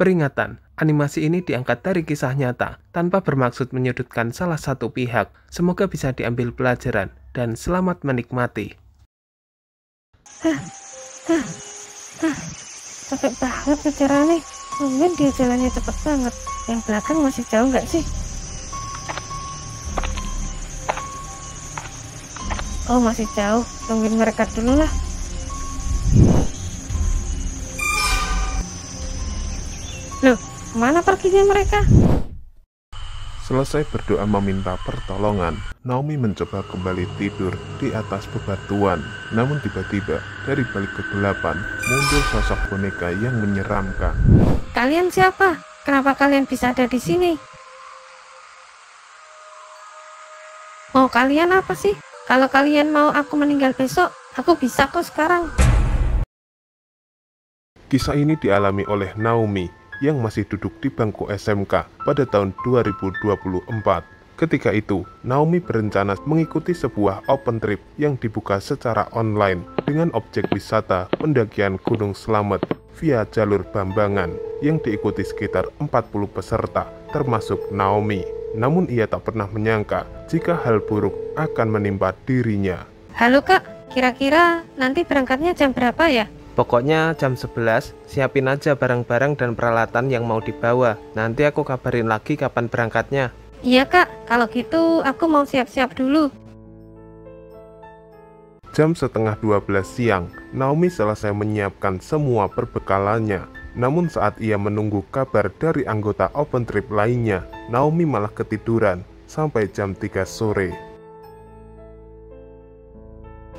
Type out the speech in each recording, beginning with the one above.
Peringatan, animasi ini diangkat dari kisah nyata, tanpa bermaksud menyudutkan salah satu pihak. Semoga bisa diambil pelajaran, dan selamat menikmati. Capek banget ngejarnya. Mungkin dia jalannya cepet banget. Yang belakang masih jauh nggak sih? Oh, masih jauh. Tungguin mereka dulu lah. Loh, kemana perginya mereka? Selesai berdoa meminta pertolongan, Naomi mencoba kembali tidur di atas bebatuan. Namun tiba-tiba, dari balik kegelapan, muncul sosok boneka yang menyeramkan. Kalian siapa? Kenapa kalian bisa ada di sini? Mau kalian apa sih? Kalau kalian mau aku meninggal besok, aku bisa kok sekarang. Kisah ini dialami oleh Naomi yang masih duduk di bangku SMK pada tahun 2024. Ketika itu, Naomi berencana mengikuti sebuah open trip yang dibuka secara online dengan objek wisata pendakian Gunung Slamet via jalur Bambangan yang diikuti sekitar 40 peserta, termasuk Naomi. Namun ia tak pernah menyangka jika hal buruk akan menimpa dirinya. Halo kak, kira-kira nanti berangkatnya jam berapa ya? Pokoknya jam 11, siapin aja barang-barang dan peralatan yang mau dibawa. Nanti aku kabarin lagi kapan berangkatnya. Iya kak, kalau gitu aku mau siap-siap dulu. Jam setengah 12 siang, Naomi selesai menyiapkan semua perbekalannya. Namun saat ia menunggu kabar dari anggota open trip lainnya, Naomi malah ketiduran sampai jam 3 sore.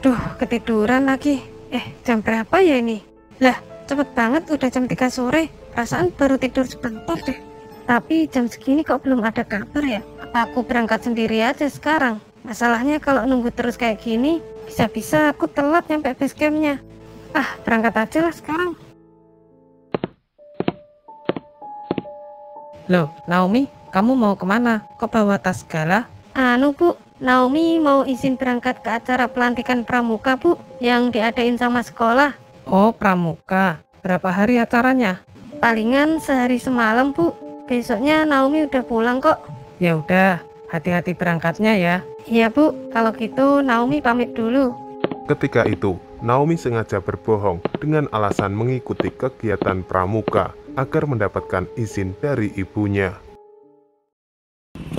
Duh, ketiduran lagi. Jam berapa ya ini? Lah, cepet banget udah jam 3 sore. Perasaan baru tidur sebentar deh. Tapi jam segini kok belum ada kabar ya? Apa aku berangkat sendiri aja sekarang? Masalahnya kalau nunggu terus kayak gini, bisa-bisa aku telat nyampe base campnya. Berangkat aja lah sekarang. Loh, Naomi, kamu mau kemana? Kok bawa tas segala? Bu, Naomi mau izin berangkat ke acara pelantikan pramuka, Bu, yang diadain sama sekolah. Oh, pramuka. Berapa hari acaranya? Palingan sehari semalam, Bu. Besoknya Naomi udah pulang kok. Ya udah, hati-hati berangkatnya ya. Iya, Bu. Kalau gitu Naomi pamit dulu. Ketika itu, Naomi sengaja berbohong dengan alasan mengikuti kegiatan pramuka agar mendapatkan izin dari ibunya.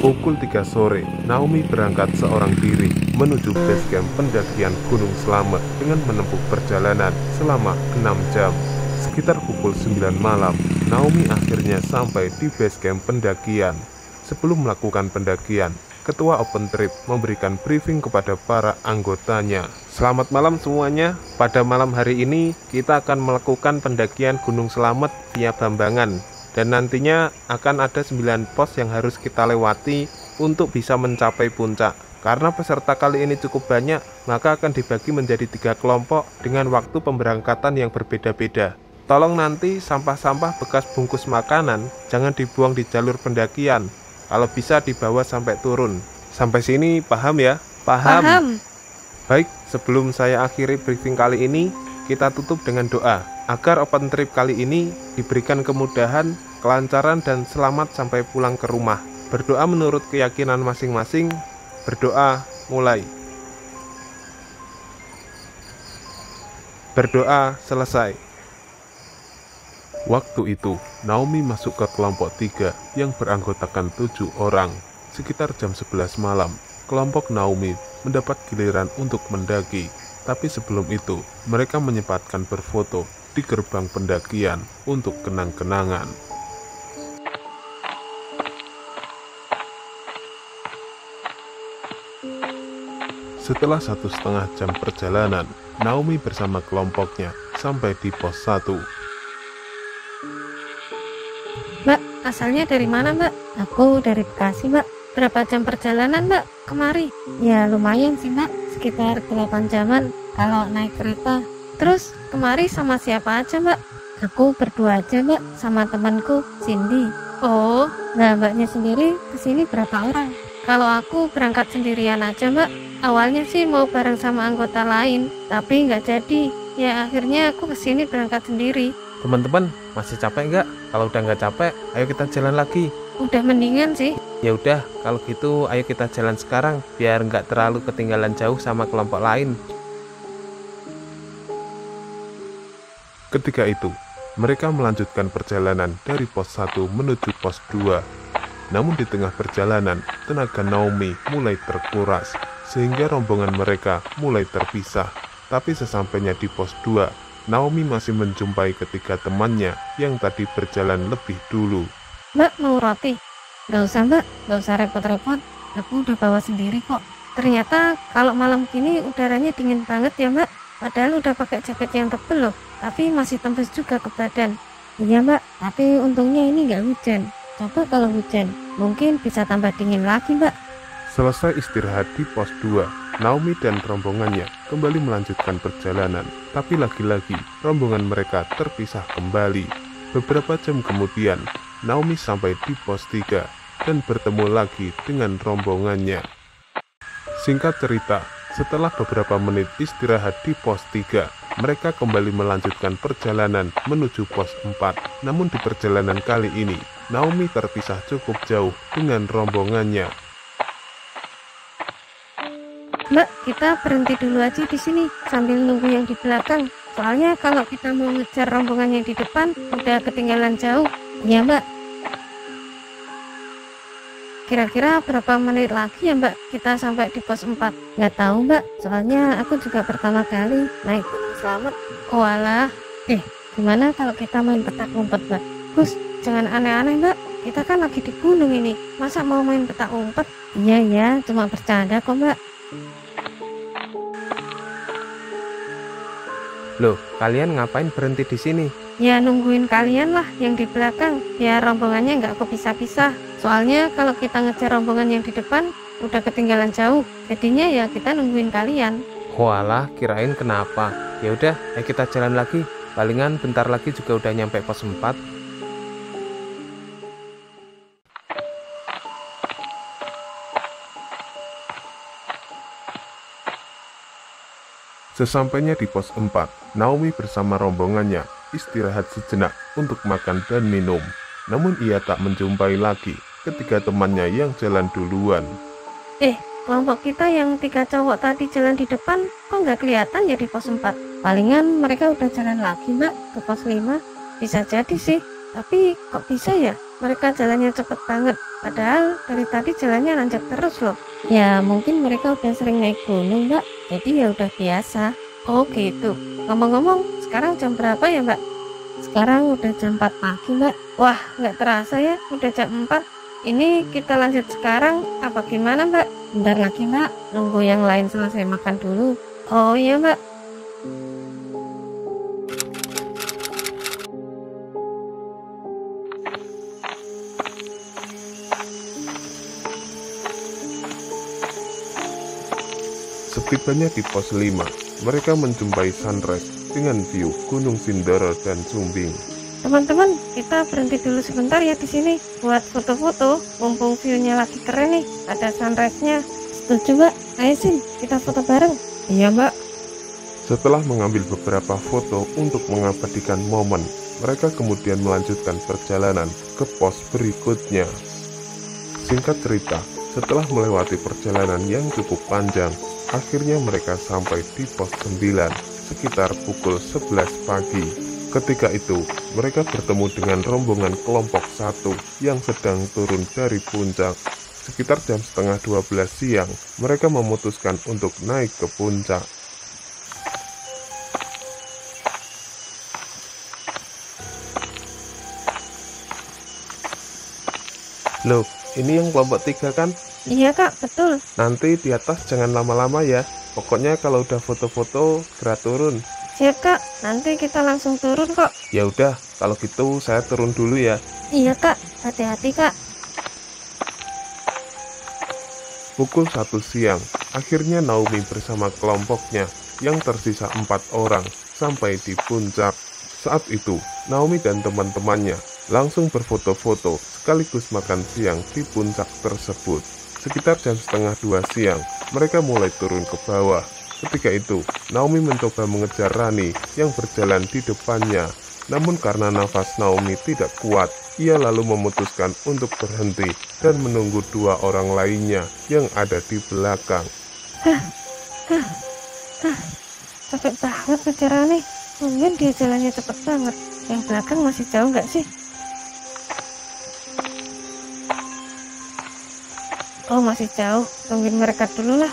Pukul 3 sore, Naomi berangkat seorang diri menuju base camp pendakian Gunung Slamet dengan menempuh perjalanan selama 6 jam. Sekitar pukul 9 malam, Naomi akhirnya sampai di base camp pendakian. Sebelum melakukan pendakian, Ketua Open Trip memberikan briefing kepada para anggotanya. Selamat malam semuanya. Pada malam hari ini kita akan melakukan pendakian Gunung Slamet via Bambangan. Dan nantinya akan ada 9 pos yang harus kita lewati untuk bisa mencapai puncak. Karena peserta kali ini cukup banyak, maka akan dibagi menjadi 3 kelompok dengan waktu pemberangkatan yang berbeda-beda. Tolong nanti sampah-sampah bekas bungkus makanan jangan dibuang di jalur pendakian. Kalau bisa dibawa sampai turun. Sampai sini paham ya? Paham. Baik, sebelum saya akhiri briefing kali ini, kita tutup dengan doa agar open trip kali ini diberikan kemudahan, kelancaran, dan selamat sampai pulang ke rumah. Berdoa menurut keyakinan masing-masing. Berdoa mulai. Berdoa selesai. Waktu itu, Naomi masuk ke kelompok 3 yang beranggotakan 7 orang. Sekitar jam 11 malam, kelompok Naomi mendapat giliran untuk mendaki. Tapi sebelum itu, mereka menyempatkan berfoto di gerbang pendakian untuk kenang-kenangan. Setelah 1,5 jam perjalanan, Naomi bersama kelompoknya sampai di pos 1. Mbak, asalnya dari mana, Mbak? Aku dari Bekasi, Mbak. Berapa jam perjalanan, Mbak, kemari? Ya lumayan sih, Mbak, sekitar 8 jaman kalau naik kereta. Terus kemari sama siapa aja, Mbak? Aku berdua aja, Mbak, sama temanku Cindy. Oh, nah Mbaknya sendiri kesini berapa orang? Kalau aku berangkat sendirian aja, Mbak. Awalnya sih mau bareng sama anggota lain, tapi nggak jadi. Ya akhirnya aku kesini berangkat sendiri. Teman-teman, masih capek nggak? Kalau udah nggak capek, ayo kita jalan lagi. Udah mendingan sih. Ya udah, kalau gitu ayo kita jalan sekarang, biar nggak terlalu ketinggalan jauh sama kelompok lain. Ketika itu, mereka melanjutkan perjalanan dari pos 1 menuju pos 2. Namun di tengah perjalanan, tenaga Naomi mulai terkuras, sehingga rombongan mereka mulai terpisah. Tapi sesampainya di pos 2, Naomi masih menjumpai ketiga temannya yang tadi berjalan lebih dulu. Mbak, mau roti? Gak usah mbak, gak usah repot-repot. Aku udah bawa sendiri kok. Ternyata kalau malam gini udaranya dingin banget ya mbak. Padahal udah pakai jaket yang tebel loh, tapi masih tembus juga ke badan. Iya mbak, tapi untungnya ini nggak hujan. Coba kalau hujan, mungkin bisa tambah dingin lagi mbak. Selesai istirahat di pos 2, Naomi dan rombongannya kembali melanjutkan perjalanan. Tapi lagi-lagi, rombongan mereka terpisah kembali. Beberapa jam kemudian, Naomi sampai di pos 3 dan bertemu lagi dengan rombongannya. Singkat cerita, setelah beberapa menit istirahat di pos 3, mereka kembali melanjutkan perjalanan menuju pos 4. Namun di perjalanan kali ini, Naomi terpisah cukup jauh dengan rombongannya. Mbak, kita berhenti dulu aja di sini sambil nunggu yang di belakang. Soalnya kalau kita mau ngejar rombongan yang di depan, udah ketinggalan jauh. Iya mbak. Kira-kira berapa menit lagi ya mbak kita sampai di pos 4? Nggak tahu mbak, soalnya aku juga pertama kali naik Gunung Slamet. Oh alah, gimana kalau kita main petak umpet mbak? Gus, jangan aneh-aneh mbak, kita kan lagi di gunung ini, masa mau main petak umpet? Iya, cuma bercanda kok mbak. Loh, kalian ngapain berhenti di sini? Ya nungguin kalian lah yang di belakang, biar rombongannya nggak kepisah-pisah. Soalnya kalau kita ngejar rombongan yang di depan, udah ketinggalan jauh. Jadinya ya kita nungguin kalian. Walah, kirain kenapa. Ya udah, ayo kita jalan lagi. Palingan bentar lagi juga udah nyampe pos 4. Sesampainya di pos 4, Naomi bersama rombongannya istirahat sejenak untuk makan dan minum. Namun ia tak menjumpai lagi ketiga temannya yang jalan duluan. Kelompok kita yang 3 cowok tadi jalan di depan, kok nggak kelihatan ya di pos 4? Palingan mereka udah jalan lagi mbak ke pos 5. Bisa jadi sih, tapi kok bisa ya mereka jalannya cepet banget, padahal dari tadi jalannya nanjak terus loh. Ya mungkin mereka udah sering naik gunung mbak, jadi ya udah biasa. Oh gitu. Ngomong-ngomong, sekarang jam berapa ya mbak? Sekarang udah jam 4 pagi mbak. Wah, nggak terasa ya udah jam 4. Ini kita lanjut sekarang apa gimana mbak? Bentar lagi mbak, nunggu yang lain selesai makan dulu. Oh iya mbak. Setibanya di pos 5, mereka menjumpai sunrise dengan view Gunung Sindoro dan Sumbing. Teman-teman, kita berhenti dulu sebentar ya di sini buat foto-foto. Mumpung view-nya lagi keren nih, ada sunrise-nya. Setuju mbak? Ayo Sin, kita foto bareng. Iya mbak. Setelah mengambil beberapa foto untuk mengabadikan momen, mereka kemudian melanjutkan perjalanan ke pos berikutnya. Singkat cerita, setelah melewati perjalanan yang cukup panjang, akhirnya mereka sampai di pos 9 sekitar pukul 11 pagi. Ketika itu, mereka bertemu dengan rombongan kelompok 1 yang sedang turun dari puncak. Sekitar jam setengah 12 siang, mereka memutuskan untuk naik ke puncak. Loh, ini yang kelompok 3 kan? Iya kak, betul. Nanti di atas jangan lama-lama ya. Pokoknya kalau udah foto-foto, segera turun. Siap kak, nanti kita langsung turun kok. Ya udah, kalau gitu saya turun dulu ya. Iya kak, hati-hati kak. Pukul 1 siang, akhirnya Naomi bersama kelompoknya yang tersisa 4 orang sampai di puncak. Saat itu, Naomi dan teman-temannya langsung berfoto-foto sekaligus makan siang di puncak tersebut. Sekitar jam setengah 2 siang, mereka mulai turun ke bawah. Ketika itu, Naomi mencoba mengejar Rani yang berjalan di depannya. Namun karena nafas Naomi tidak kuat, ia lalu memutuskan untuk berhenti dan menunggu dua orang lainnya yang ada di belakang. Capek banget kejarannya. Mungkin dia jalannya cepet banget. Yang belakang masih jauh nggak sih? Oh, masih jauh. Tungguin mereka dulu lah.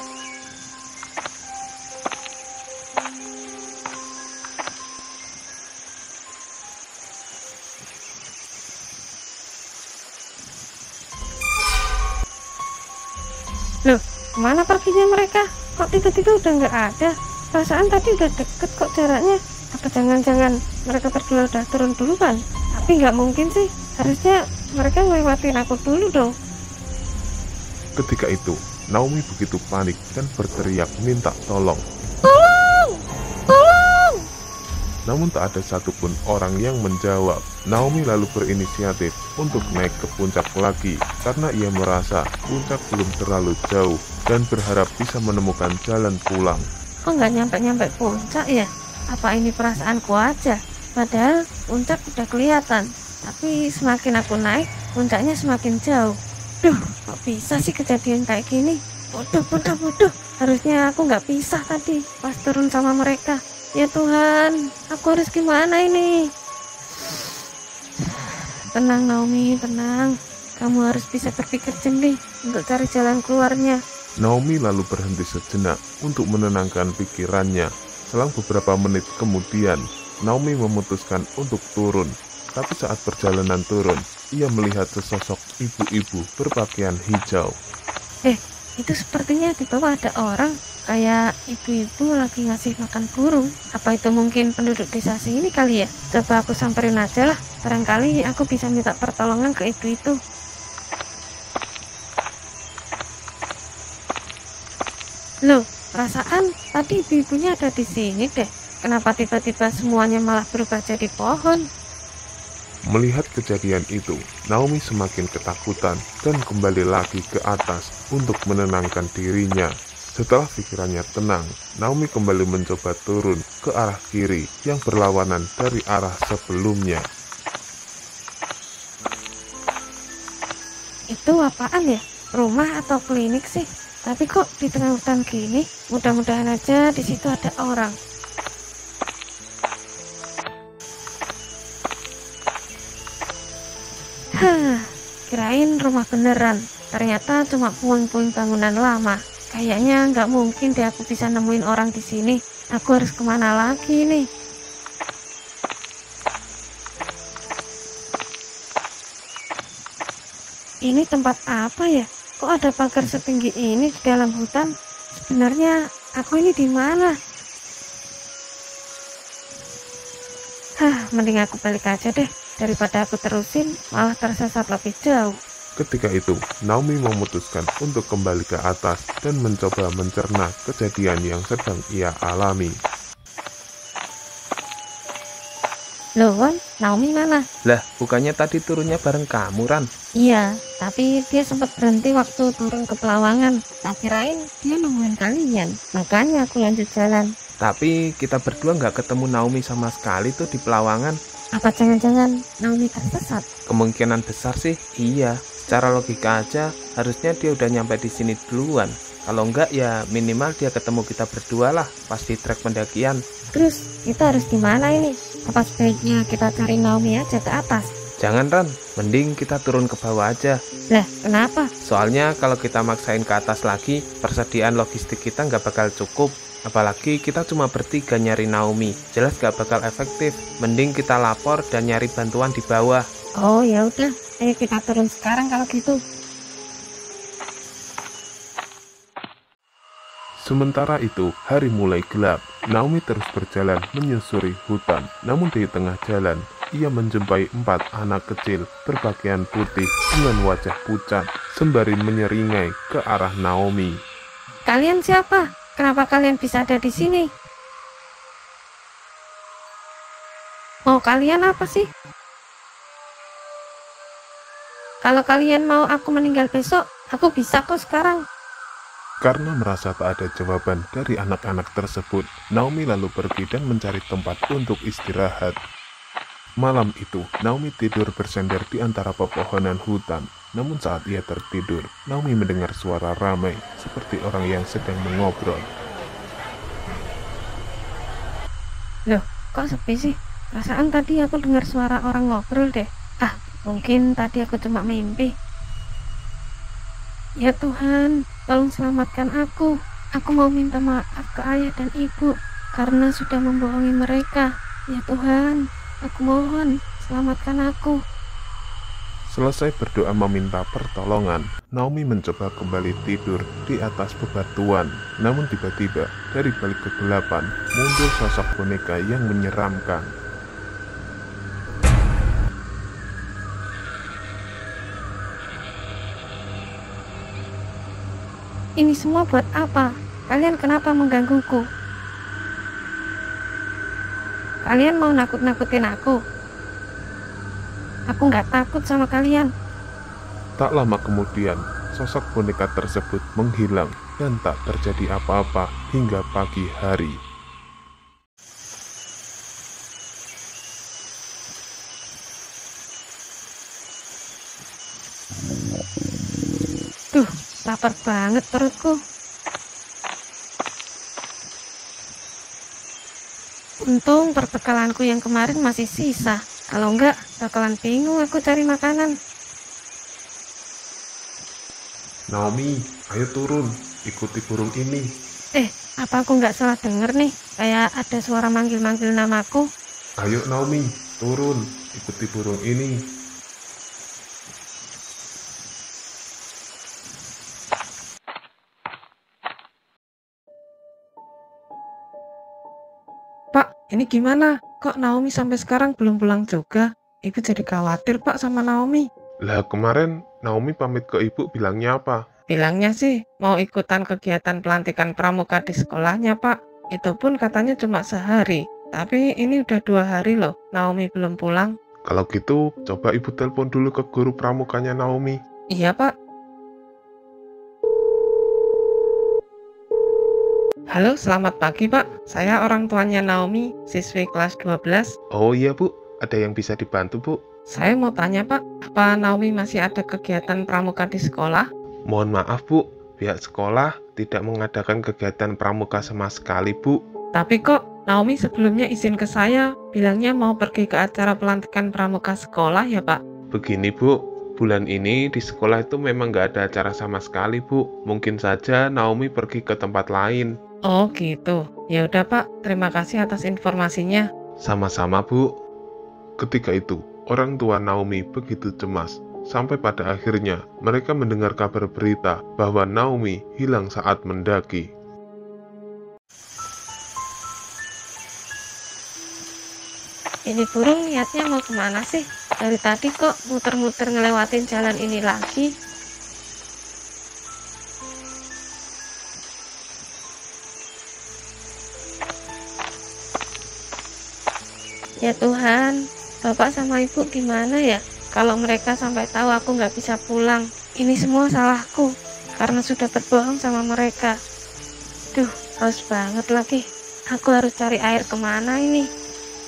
Loh, kemana perginya mereka? Kok tiba-tiba udah nggak ada? Perasaan tadi udah deket kok jaraknya. Apa jangan-jangan mereka berdua udah turun duluan? Tapi nggak mungkin sih. Harusnya mereka ngelewatin aku dulu dong. Ketika itu, Naomi begitu panik dan berteriak minta tolong. Tolong! Tolong! Namun tak ada satupun orang yang menjawab. Naomi lalu berinisiatif untuk naik ke puncak lagi karena ia merasa puncak belum terlalu jauh dan berharap bisa menemukan jalan pulang. Kok nggak nyampe-nyampe puncak ya? Apa ini perasaanku aja? Padahal puncak udah kelihatan. Tapi semakin aku naik, puncaknya semakin jauh. Duh, kok bisa sih kejadian kayak gini? Bodoh. Harusnya aku nggak pisah tadi pas turun sama mereka. Ya Tuhan, aku harus gimana ini? Tenang Naomi, tenang. Kamu harus bisa berpikir jernih untuk cari jalan keluarnya. Naomi lalu berhenti sejenak untuk menenangkan pikirannya. Selang beberapa menit kemudian, Naomi memutuskan untuk turun. Tapi saat perjalanan turun, ia melihat sesosok ibu-ibu berpakaian hijau. Itu sepertinya di bawah ada orang. Kayak ibu-ibu lagi ngasih makan burung. Apa itu mungkin penduduk desa sini kali ya? Coba aku samperin aja lah. Barangkali aku bisa minta pertolongan ke ibu itu. Loh, perasaan tadi ibu-ibunya ada di sini deh. Kenapa tiba-tiba semuanya malah berubah jadi pohon? Melihat kejadian itu, Naomi semakin ketakutan dan kembali lagi ke atas untuk menenangkan dirinya. Setelah pikirannya tenang, Naomi kembali mencoba turun ke arah kiri yang berlawanan dari arah sebelumnya. Itu apaan ya? Rumah atau klinik sih? Tapi kok di tengah hutan gini? Mudah-mudahan aja di situ ada orang. Kirain rumah beneran. Ternyata cuma puing-puing bangunan lama. Kayaknya nggak mungkin deh aku bisa nemuin orang di sini. Aku harus kemana lagi nih? Ini tempat apa ya? Kok ada pagar setinggi ini di dalam hutan? Sebenarnya aku ini di mana? Mending aku balik aja deh. Daripada aku terusin, malah tersesat lebih jauh. Ketika itu, Naomi memutuskan untuk kembali ke atas dan mencoba mencerna kejadian yang sedang ia alami. Loh, Wan, Naomi mana? Lah, bukannya tadi turunnya bareng kamu, Ran? Iya, tapi dia sempat berhenti waktu turun ke Pelawangan. Tak kirain dia nemuin kalian, makanya aku lanjut jalan. Tapi kita berdua nggak ketemu Naomi sama sekali tuh di Pelawangan. Apa jangan-jangan Naomi tersesat? Kemungkinan besar sih iya. Secara logika aja, harusnya dia udah nyampe di sini duluan. Kalau enggak ya minimal dia ketemu kita berdua lah pas di trek pendakian. Terus kita harus gimana ini? Apa sebaiknya kita cari Naomi aja ke atas? Jangan, Ran, mending kita turun ke bawah aja. Lah, kenapa? Soalnya kalau kita maksain ke atas lagi, persediaan logistik kita nggak bakal cukup. Apalagi kita cuma bertiga nyari Naomi, jelas gak bakal efektif. Mending kita lapor dan nyari bantuan di bawah. Oh ya udah, ayo kita turun sekarang kalau gitu. Sementara itu, hari mulai gelap. Naomi terus berjalan menyusuri hutan. Namun di tengah jalan, ia menjumpai 4 anak kecil berpakaian putih dengan wajah pucat sembari menyeringai ke arah Naomi. Kalian siapa? Kenapa kalian bisa ada di sini? Mau kalian apa sih? Kalau kalian mau aku meninggal besok, aku bisa kok sekarang. Karena merasa tak ada jawaban dari anak-anak tersebut, Naomi lalu pergi dan mencari tempat untuk istirahat. Malam itu, Naomi tidur bersender di antara pepohonan hutan. Namun saat ia tertidur, Naomi mendengar suara ramai, seperti orang yang sedang mengobrol. Loh, kok sepi sih? Perasaan tadi aku dengar suara orang ngobrol deh. Mungkin tadi aku cuma mimpi. Ya Tuhan, tolong selamatkan aku. Aku mau minta maaf ke ayah dan ibu karena sudah membohongi mereka. Ya Tuhan, aku mohon, selamatkan aku. Selesai berdoa meminta pertolongan, Naomi mencoba kembali tidur di atas bebatuan. Namun tiba-tiba, dari balik kegelapan, muncul sosok boneka yang menyeramkan. Ini semua buat apa? Kalian kenapa menggangguku? Kalian mau nakut-nakutin aku? Aku nggak takut sama kalian. Tak lama kemudian, sosok boneka tersebut menghilang dan tak terjadi apa-apa hingga pagi hari. Duh, lapar banget perutku. Untung perbekalanku yang kemarin masih sisa. Kalau enggak, bakalan bingung aku cari makanan. Naomi, ayo turun, ikuti burung ini. Apa aku nggak salah denger nih? Kayak ada suara manggil-manggil namaku. Ayo Naomi, turun, ikuti burung ini. Pak, ini gimana? Kok Naomi sampai sekarang belum pulang juga? Ibu jadi khawatir Pak sama Naomi. Lah kemarin Naomi pamit ke ibu bilangnya apa? Bilangnya sih mau ikutan kegiatan pelantikan pramuka di sekolahnya Pak. Itu pun katanya cuma sehari. Tapi ini udah 2 hari loh, Naomi belum pulang. Kalau gitu, coba ibu telepon dulu ke guru pramukanya Naomi. Iya Pak. Halo, selamat pagi Pak. Saya orang tuanya Naomi, siswi kelas 12. Oh iya Bu, ada yang bisa dibantu Bu? Saya mau tanya Pak, apa Naomi masih ada kegiatan pramuka di sekolah? Mohon maaf Bu, pihak sekolah tidak mengadakan kegiatan pramuka sama sekali Bu. Tapi kok Naomi sebelumnya izin ke saya, bilangnya mau pergi ke acara pelantikan pramuka sekolah ya Pak? Begini Bu, bulan ini di sekolah itu memang nggak ada acara sama sekali Bu. Mungkin saja Naomi pergi ke tempat lain. Oh gitu, ya udah Pak, terima kasih atas informasinya. Sama-sama Bu. Ketika itu, orang tua Naomi begitu cemas. Sampai pada akhirnya mereka mendengar kabar berita bahwa Naomi hilang saat mendaki. Ini burung niatnya mau kemana sih? Dari tadi kok muter-muter ngelewatin jalan ini lagi. Ya Tuhan, Bapak sama Ibu gimana ya? Kalau mereka sampai tahu aku nggak bisa pulang, ini semua salahku karena sudah berbohong sama mereka. Duh, haus banget lagi. Aku harus cari air kemana ini?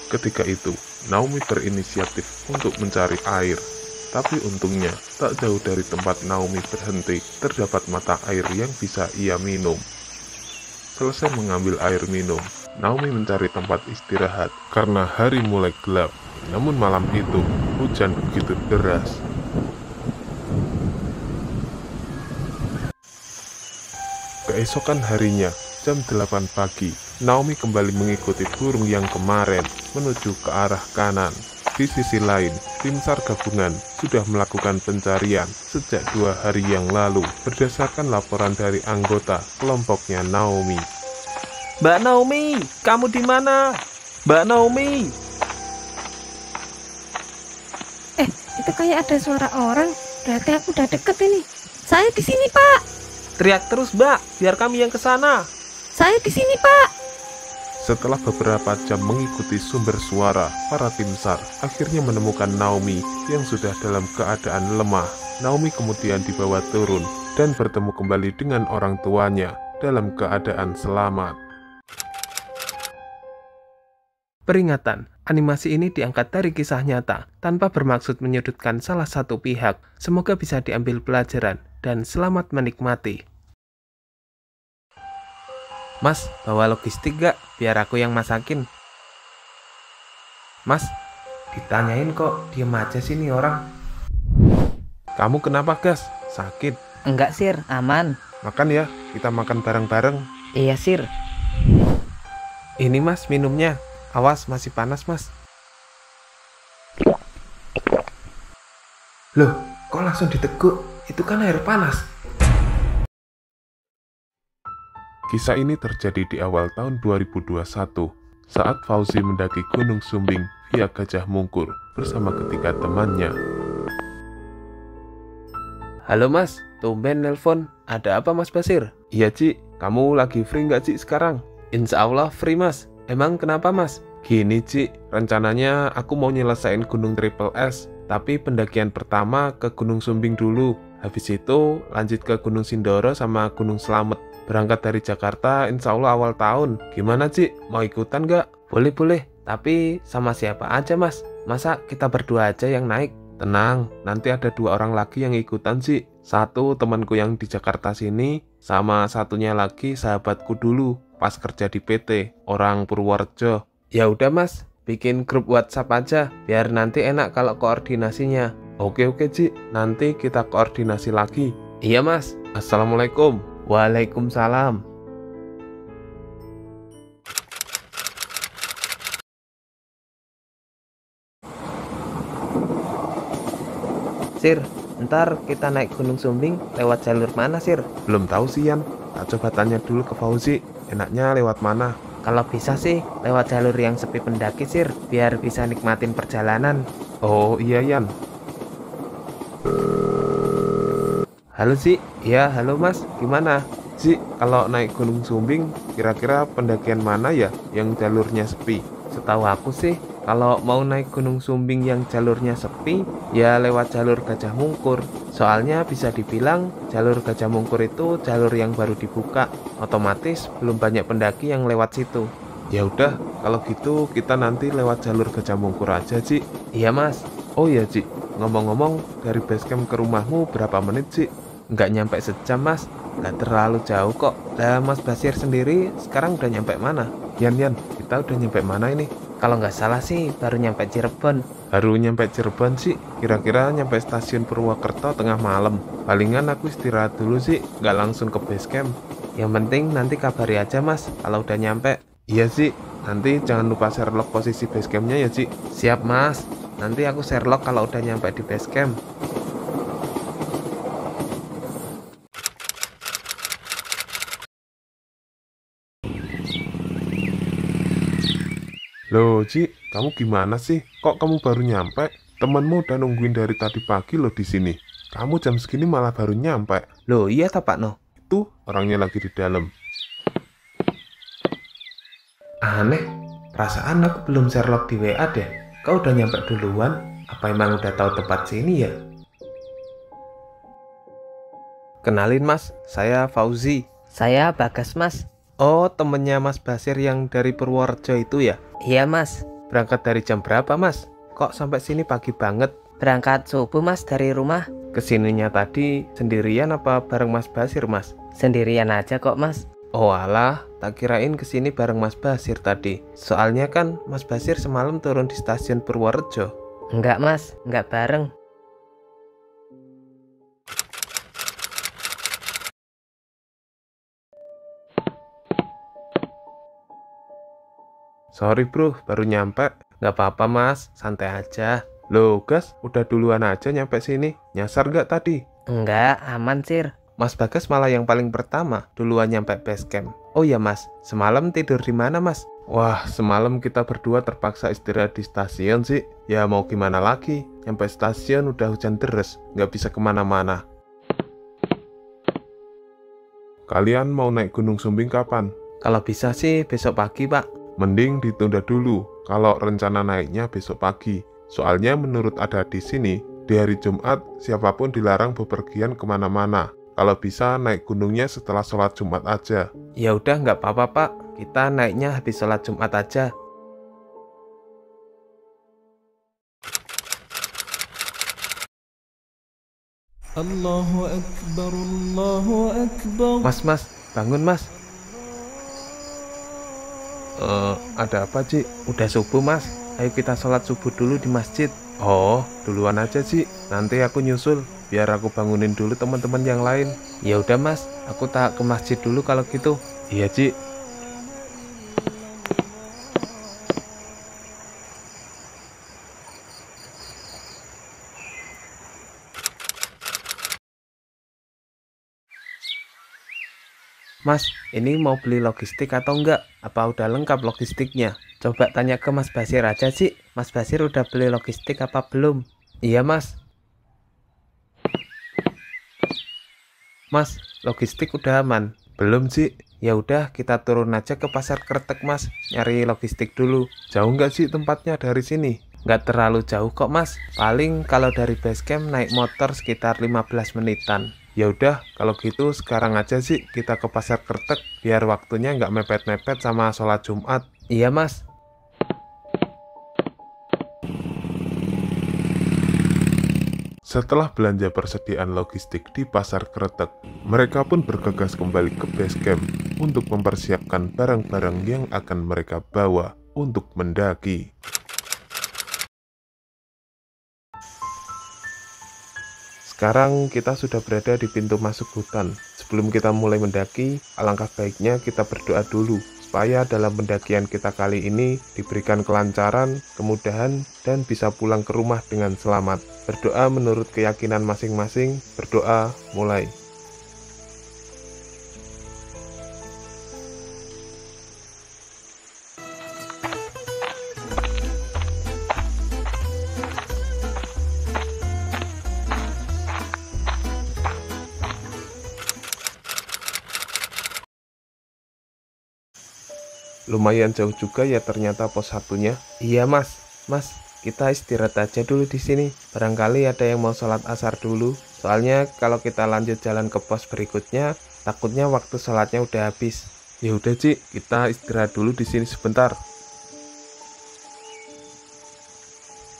Ketika itu, Naomi berinisiatif untuk mencari air. Tapi untungnya, tak jauh dari tempat Naomi berhenti, terdapat mata air yang bisa ia minum. Selesai mengambil air minum, Naomi mencari tempat istirahat karena hari mulai gelap. Namun malam itu, hujan begitu deras. Keesokan harinya, jam 8 pagi, Naomi kembali mengikuti burung yang kemarin menuju ke arah kanan. Di sisi lain, tim SAR gabungan sudah melakukan pencarian sejak 2 hari yang lalu berdasarkan laporan dari anggota kelompoknya Naomi. Mbak Naomi, kamu di mana? Mbak Naomi. Itu kayak ada suara orang. Berarti aku udah deket ini. Saya di sini, Pak. Teriak terus, Mbak, biar kami yang ke sana. Saya di sini, Pak. Setelah beberapa jam mengikuti sumber suara, para tim SAR akhirnya menemukan Naomi yang sudah dalam keadaan lemah. Naomi kemudian dibawa turun dan bertemu kembali dengan orang tuanya dalam keadaan selamat. Peringatan, Animasi ini diangkat dari kisah nyata, tanpa bermaksud menyudutkan salah satu pihak. Semoga bisa diambil pelajaran, dan selamat menikmati. Mas, bawa logistik gak? Biar aku yang masakin. Mas, ditanyain kok diem aja sini orang. Kamu kenapa, Gas? Sakit? Enggak, Sir, aman. Makan ya, kita makan bareng-bareng. Iya, Sir. Ini Mas minumnya. Awas, masih panas, Mas. Loh, kok langsung diteguk? Itu kan air panas. Kisah ini terjadi di awal tahun 2021 saat Fauzi mendaki Gunung Sumbing via Gajah Mungkur bersama ketiga temannya. Halo Mas, tumben nelpon. Ada apa Mas Basir? Iya Ci, kamu lagi free nggak Ci sekarang? Insya Allah free Mas. Emang kenapa Mas? Gini Ci, rencananya aku mau nyelesain Gunung Triple S, tapi pendakian pertama ke Gunung Sumbing dulu. Habis itu lanjut ke Gunung Sindoro sama Gunung Slamet. Berangkat dari Jakarta insya Allah awal tahun. Gimana Ci, mau ikutan nggak? Boleh, tapi sama siapa aja Mas? Masa kita berdua aja yang naik? Tenang, nanti ada 2 orang lagi yang ikutan sih. Satu temanku yang di Jakarta sini, sama satunya lagi sahabatku dulu pas kerja di PT, orang Purworejo. Ya udah Mas, bikin grup WhatsApp aja, biar nanti enak kalau koordinasinya. Oke Ci, nanti kita koordinasi lagi. Iya Mas. Assalamualaikum. Waalaikumsalam. Sir, ntar kita naik Gunung Sumbing lewat jalur mana Sir? Belum tahu sih Yan, tak coba tanya dulu ke Fauzi, enaknya lewat mana? Kalau bisa sih, lewat jalur yang sepi pendaki, Sir, biar bisa nikmatin perjalanan. Oh iya Yan. Halo Ci, ya halo Mas, gimana? Ci, kalau naik Gunung Sumbing, kira-kira pendakian mana ya yang jalurnya sepi? Setahu aku sih, kalau mau naik Gunung Sumbing yang jalurnya sepi, ya lewat jalur Gajah Mungkur. Soalnya bisa dibilang jalur Gajah Mungkur itu jalur yang baru dibuka, otomatis belum banyak pendaki yang lewat situ. Ya udah, kalau gitu kita nanti lewat jalur Gajah Mungkur aja, Ci. Iya Mas. Oh iya, Ci. Ngomong-ngomong, dari basecamp ke rumahmu berapa menit, Ci? Nggak nyampe sejam Mas, nggak terlalu jauh kok. Lah Mas Basir sendiri sekarang udah nyampe mana? Yan, kita udah nyampe mana ini? Kalau nggak salah sih baru nyampe Cirebon. Baru nyampe Cirebon sih, kira-kira nyampe stasiun Purwokerto tengah malam. Palingan aku istirahat dulu sih, nggak langsung ke basecamp. Yang penting nanti kabari aja Mas kalau udah nyampe. Iya sih, nanti jangan lupa share log posisi basecampnya ya Ci. Siap Mas, nanti aku share log kalau udah nyampe di basecamp. Loh Ci, kamu gimana sih? Kok kamu baru nyampe? Temenmu udah nungguin dari tadi pagi loh di sini. Kamu jam segini malah baru nyampe. Loh iya tak Pak No? Itu orangnya lagi di dalam. Aneh, perasaan aku belum share log di WA deh. Kau udah nyampe duluan? Apa emang udah tahu tempat sini ya? Kenalin Mas, saya Fauzi. Saya Bagas, Mas. Oh, temennya Mas Basir yang dari Purworejo itu ya? Iya, Mas. Berangkat dari jam berapa Mas? Kok sampai sini pagi banget? Berangkat subuh, Mas, dari rumah. Kesininya tadi sendirian apa bareng Mas Basir Mas? Sendirian aja kok, Mas. Oh alah, tak kirain kesini bareng Mas Basir tadi. Soalnya kan Mas Basir semalam turun di stasiun Purworejo. Enggak, Mas, enggak bareng. Sorry bro, baru nyampe. Nggak apa-apa Mas, santai aja. Loh Gas, udah duluan aja nyampe sini. Nyasar nggak tadi? Enggak, aman, Sir. Mas Bagas malah yang paling pertama duluan nyampe basecamp. Oh ya Mas, semalam tidur di mana Mas? Wah, semalam kita berdua terpaksa istirahat di stasiun sih. Ya mau gimana lagi, nyampe stasiun udah hujan deres, nggak bisa kemana-mana. Kalian mau naik Gunung Sumbing kapan? Kalau bisa sih besok pagi Pak. Mending ditunda dulu kalau rencana naiknya besok pagi. Soalnya menurut adat di sini, di hari Jumat siapapun dilarang bepergian kemana-mana. Kalau bisa naik gunungnya setelah sholat Jumat aja. Ya udah nggak apa-apa Pak, kita naiknya habis sholat Jumat aja. Allahu Akbar, Allahu Akbar. Mas, bangun mas. Ada apa Ci? Udah subuh mas, ayo kita sholat subuh dulu di masjid. Oh, duluan aja Ci, nanti aku nyusul, biar aku bangunin dulu teman-teman yang lain. Ya udah mas, aku tak ke masjid dulu kalau gitu. Iya Ci. Mas, ini mau beli logistik atau enggak? Apa udah lengkap logistiknya? Coba tanya ke Mas Basir aja sih. Mas Basir udah beli logistik apa belum? Iya mas. Mas, logistik udah aman? Belum sih. Ya udah, kita turun aja ke pasar Kretek mas, nyari logistik dulu. Jauh nggak sih tempatnya dari sini? Nggak terlalu jauh kok mas. Paling kalau dari base camp naik motor sekitar 15 menitan. Ya udah, kalau gitu sekarang aja sih kita ke pasar Kretek, biar waktunya nggak mepet-mepet sama sholat Jumat. Iya mas. Setelah belanja persediaan logistik di pasar Kretek, mereka pun bergegas kembali ke base camp untuk mempersiapkan barang-barang yang akan mereka bawa untuk mendaki. Sekarang kita sudah berada di pintu masuk hutan. Sebelum kita mulai mendaki, alangkah baiknya kita berdoa dulu supaya dalam pendakian kita kali ini diberikan kelancaran, kemudahan, dan bisa pulang ke rumah dengan selamat. Berdoa menurut keyakinan masing-masing. Berdoa mulai. Lumayan jauh juga ya ternyata pos satunya. Iya mas, kita istirahat aja dulu di sini. Barangkali ada yang mau sholat asar dulu. Soalnya kalau kita lanjut jalan ke pos berikutnya, takutnya waktu sholatnya udah habis. Ya udah Ci, kita istirahat dulu di sini sebentar.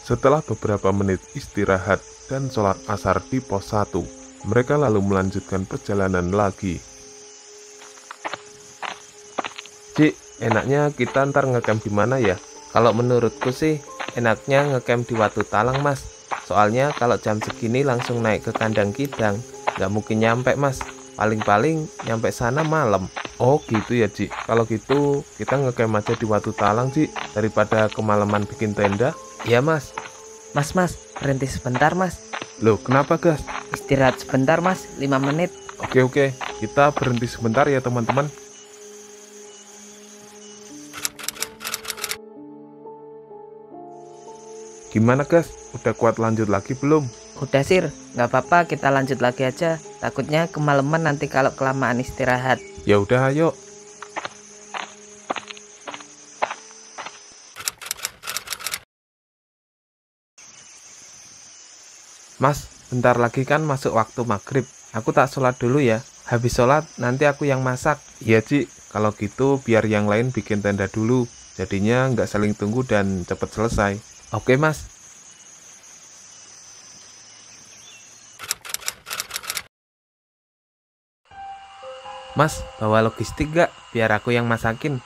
Setelah beberapa menit istirahat dan sholat asar di pos 1, mereka lalu melanjutkan perjalanan lagi. Cik, enaknya kita ntar ngecamp di mana ya? Kalau menurutku sih enaknya ngecamp di Watu Talang mas. Soalnya kalau jam segini langsung naik ke kandang kidang, nggak mungkin nyampe mas. Paling-paling nyampe sana malam. Oh gitu ya Ci, kalau gitu kita ngecamp aja di Watu Talang Ci, daripada kemalaman bikin tenda. Iya mas. Mas, berhenti sebentar mas. Loh kenapa gas? Istirahat sebentar mas, 5 menit. Oke, kita berhenti sebentar ya teman-teman. Gimana gas? Udah kuat lanjut lagi belum? Udah sir, nggak apa-apa kita lanjut lagi aja. Takutnya kemalaman nanti kalau kelamaan istirahat. Ya udah ayo. Mas, bentar lagi kan masuk waktu maghrib. Aku tak sholat dulu ya. Habis sholat nanti aku yang masak. Iya Ci, kalau gitu biar yang lain bikin tenda dulu. Jadinya nggak saling tunggu dan cepet selesai. Oke mas. Mas, bawa logistik gak? Biar aku yang masakin.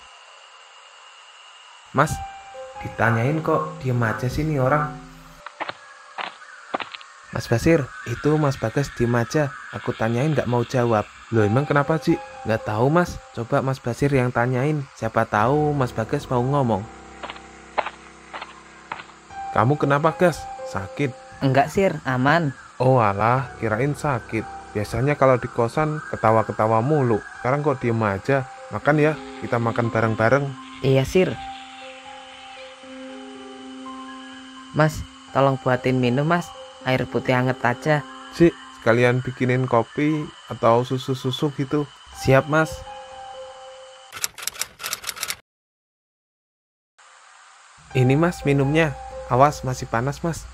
Mas, ditanyain kok diem aja sih nih orang. Mas Basir, itu Mas Bagas diem aja. Aku tanyain gak mau jawab. Loh emang kenapa Ci? Gak tahu mas, coba Mas Basir yang tanyain. Siapa tahu Mas Bagas mau ngomong. Kamu kenapa gas? Sakit? Enggak sir, aman. Oh alah, kirain sakit. Biasanya kalau di kosan ketawa-ketawa mulu. Sekarang kok diem aja? Makan ya, kita makan bareng-bareng. Iya sir. Mas, tolong buatin minum mas. Air putih anget aja. Ci, sekalian bikinin kopi atau susu-susu gitu. Siap mas. Ini mas minumnya. Awas masih panas mas.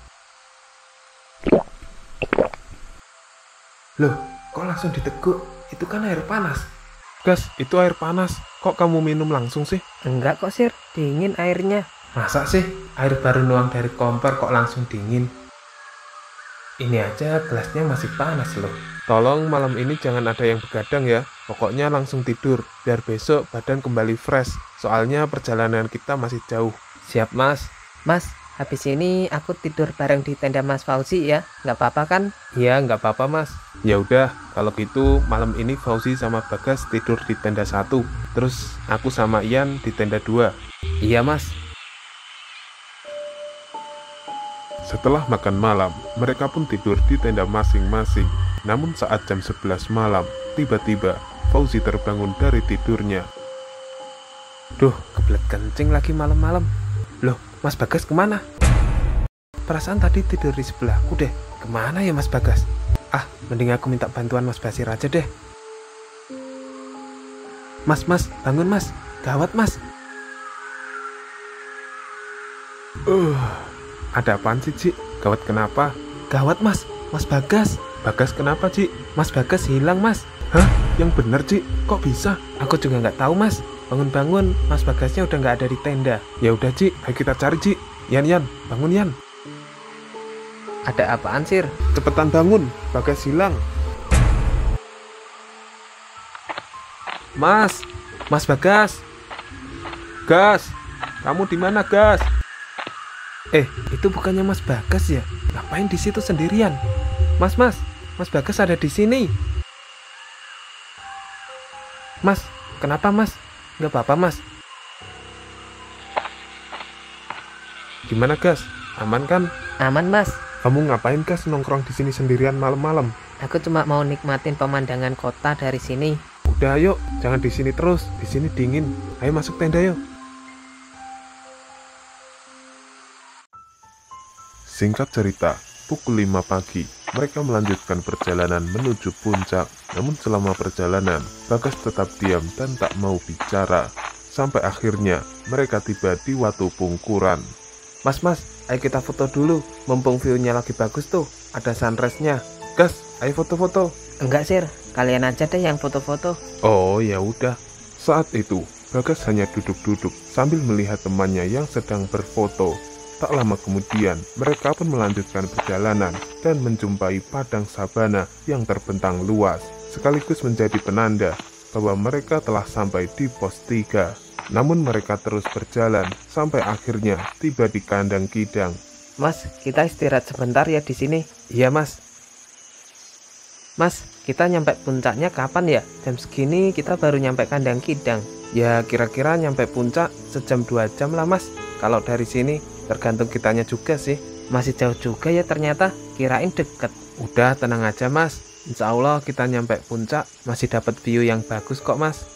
Loh, kok langsung diteguk? Itu kan air panas. Gas, itu air panas. Kok kamu minum langsung sih? Enggak kok sir, dingin airnya. Masa sih air baru nuang dari kompor kok langsung dingin? Ini aja gelasnya masih panas loh. Tolong malam ini jangan ada yang begadang ya. Pokoknya langsung tidur, biar besok badan kembali fresh. Soalnya perjalanan kita masih jauh. Siap mas. Mas, habis ini aku tidur bareng di tenda Mas Fauzi ya, nggak apa-apa kan? Iya nggak apa-apa mas. Ya udah, kalau gitu malam ini Fauzi sama Bagas tidur di tenda 1. Terus aku sama Ian di tenda 2. Iya mas. Setelah makan malam, mereka pun tidur di tenda masing-masing. Namun saat jam 11 malam, tiba-tiba Fauzi terbangun dari tidurnya. Duh, kebelet kencing lagi malam-malam. Loh, Mas Bagas kemana? Perasaan tadi tidur di sebelahku deh. Kemana ya Mas Bagas? Ah, mending aku minta bantuan Mas Basir aja deh. Mas, bangun mas. Gawat mas. Ada apaan sih, Ci? Gawat kenapa? Gawat mas, Mas Bagas. Bagas kenapa, Ci? Mas Bagas hilang mas. Hah? Yang bener, Ci? Kok bisa? Aku juga nggak tahu mas. Bangun-bangun, Mas Bagasnya udah nggak ada di tenda. Ya udah, Ci, ayo kita cari, Ci. Yan, bangun Yan. Ada apaan Sir? Cepetan bangun, Bagas hilang. Mas Bagas. Gas, kamu di mana, Gas? Itu bukannya Mas Bagas ya? Ngapain di situ sendirian? Mas Bagas ada di sini. Mas, kenapa Mas? Nggak apa-apa Mas. Gimana Gas? Aman kan? Aman Mas. Kamu ngapain Gas nongkrong di sini sendirian malam-malam? Aku cuma mau nikmatin pemandangan kota dari sini. Udah ayo, jangan di sini terus. Di sini dingin. Ayo masuk tenda yuk. Singkat cerita, pukul 5 pagi, mereka melanjutkan perjalanan menuju puncak. Namun selama perjalanan, Bagas tetap diam dan tak mau bicara. Sampai akhirnya, mereka tiba di Watu Pungkuran. Mas, ayo kita foto dulu. Mumpung view-nya lagi bagus tuh. Ada sunrise-nya. Gas, ayo foto-foto. Enggak Sir, kalian aja deh yang foto-foto. Oh, ya udah. Saat itu, Bagas hanya duduk-duduk sambil melihat temannya yang sedang berfoto. Tak lama kemudian, mereka pun melanjutkan perjalanan dan menjumpai padang sabana yang terbentang luas, sekaligus menjadi penanda bahwa mereka telah sampai di pos 3. Namun mereka terus berjalan sampai akhirnya tiba di kandang Kidang. Mas, kita istirahat sebentar ya di sini. Iya mas. Mas, kita nyampe puncaknya kapan ya? Jam segini kita baru nyampe kandang Kidang. Ya kira-kira nyampe puncak sejam 2 jam lah mas. Kalau dari sini tergantung kitanya juga sih. Masih jauh juga ya ternyata. Kirain deket. Udah tenang aja mas. Insya Allah kita nyampe puncak masih dapat view yang bagus kok mas.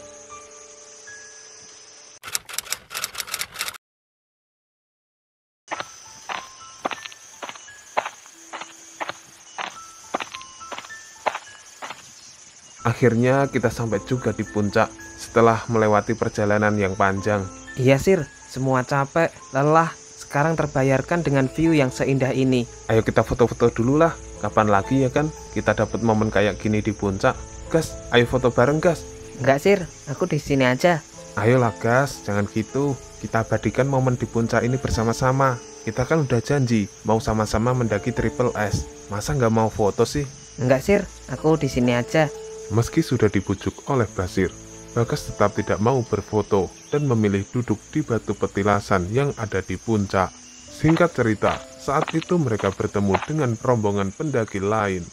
Akhirnya kita sampai juga di puncak setelah melewati perjalanan yang panjang. Iya Sir, semua capek, lelah, sekarang terbayarkan dengan view yang seindah ini. Ayo kita foto-foto dulu lah, kapan lagi ya kan kita dapat momen kayak gini di puncak. Gas, ayo foto bareng Gas. Enggak Sir, aku di sini aja. Ayolah Gas, jangan gitu. Kita abadikan momen di puncak ini bersama-sama. Kita kan udah janji mau sama-sama mendaki Triple S. Masa nggak mau foto sih? Enggak Sir, aku di sini aja. Meski sudah dibujuk oleh Basir, Bagas tetap tidak mau berfoto dan memilih duduk di batu petilasan yang ada di puncak. Singkat cerita, saat itu mereka bertemu dengan rombongan pendaki lain.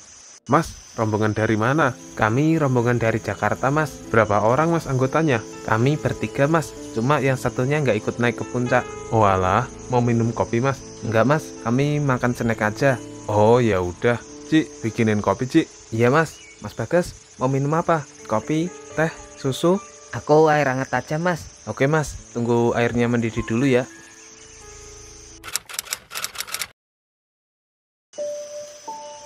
Mas, rombongan dari mana? Kami rombongan dari Jakarta mas. Berapa orang mas anggotanya? Kami bertiga mas, cuma yang satunya nggak ikut naik ke puncak. Oh alah, mau minum kopi mas? Enggak mas, kami makan snack aja. Oh ya udah, Ci, bikinin kopi Ci. Iya mas. Mas Bagas, mau minum apa? Kopi, teh, susu? Aku air hangat aja mas. Oke mas, tunggu airnya mendidih dulu ya.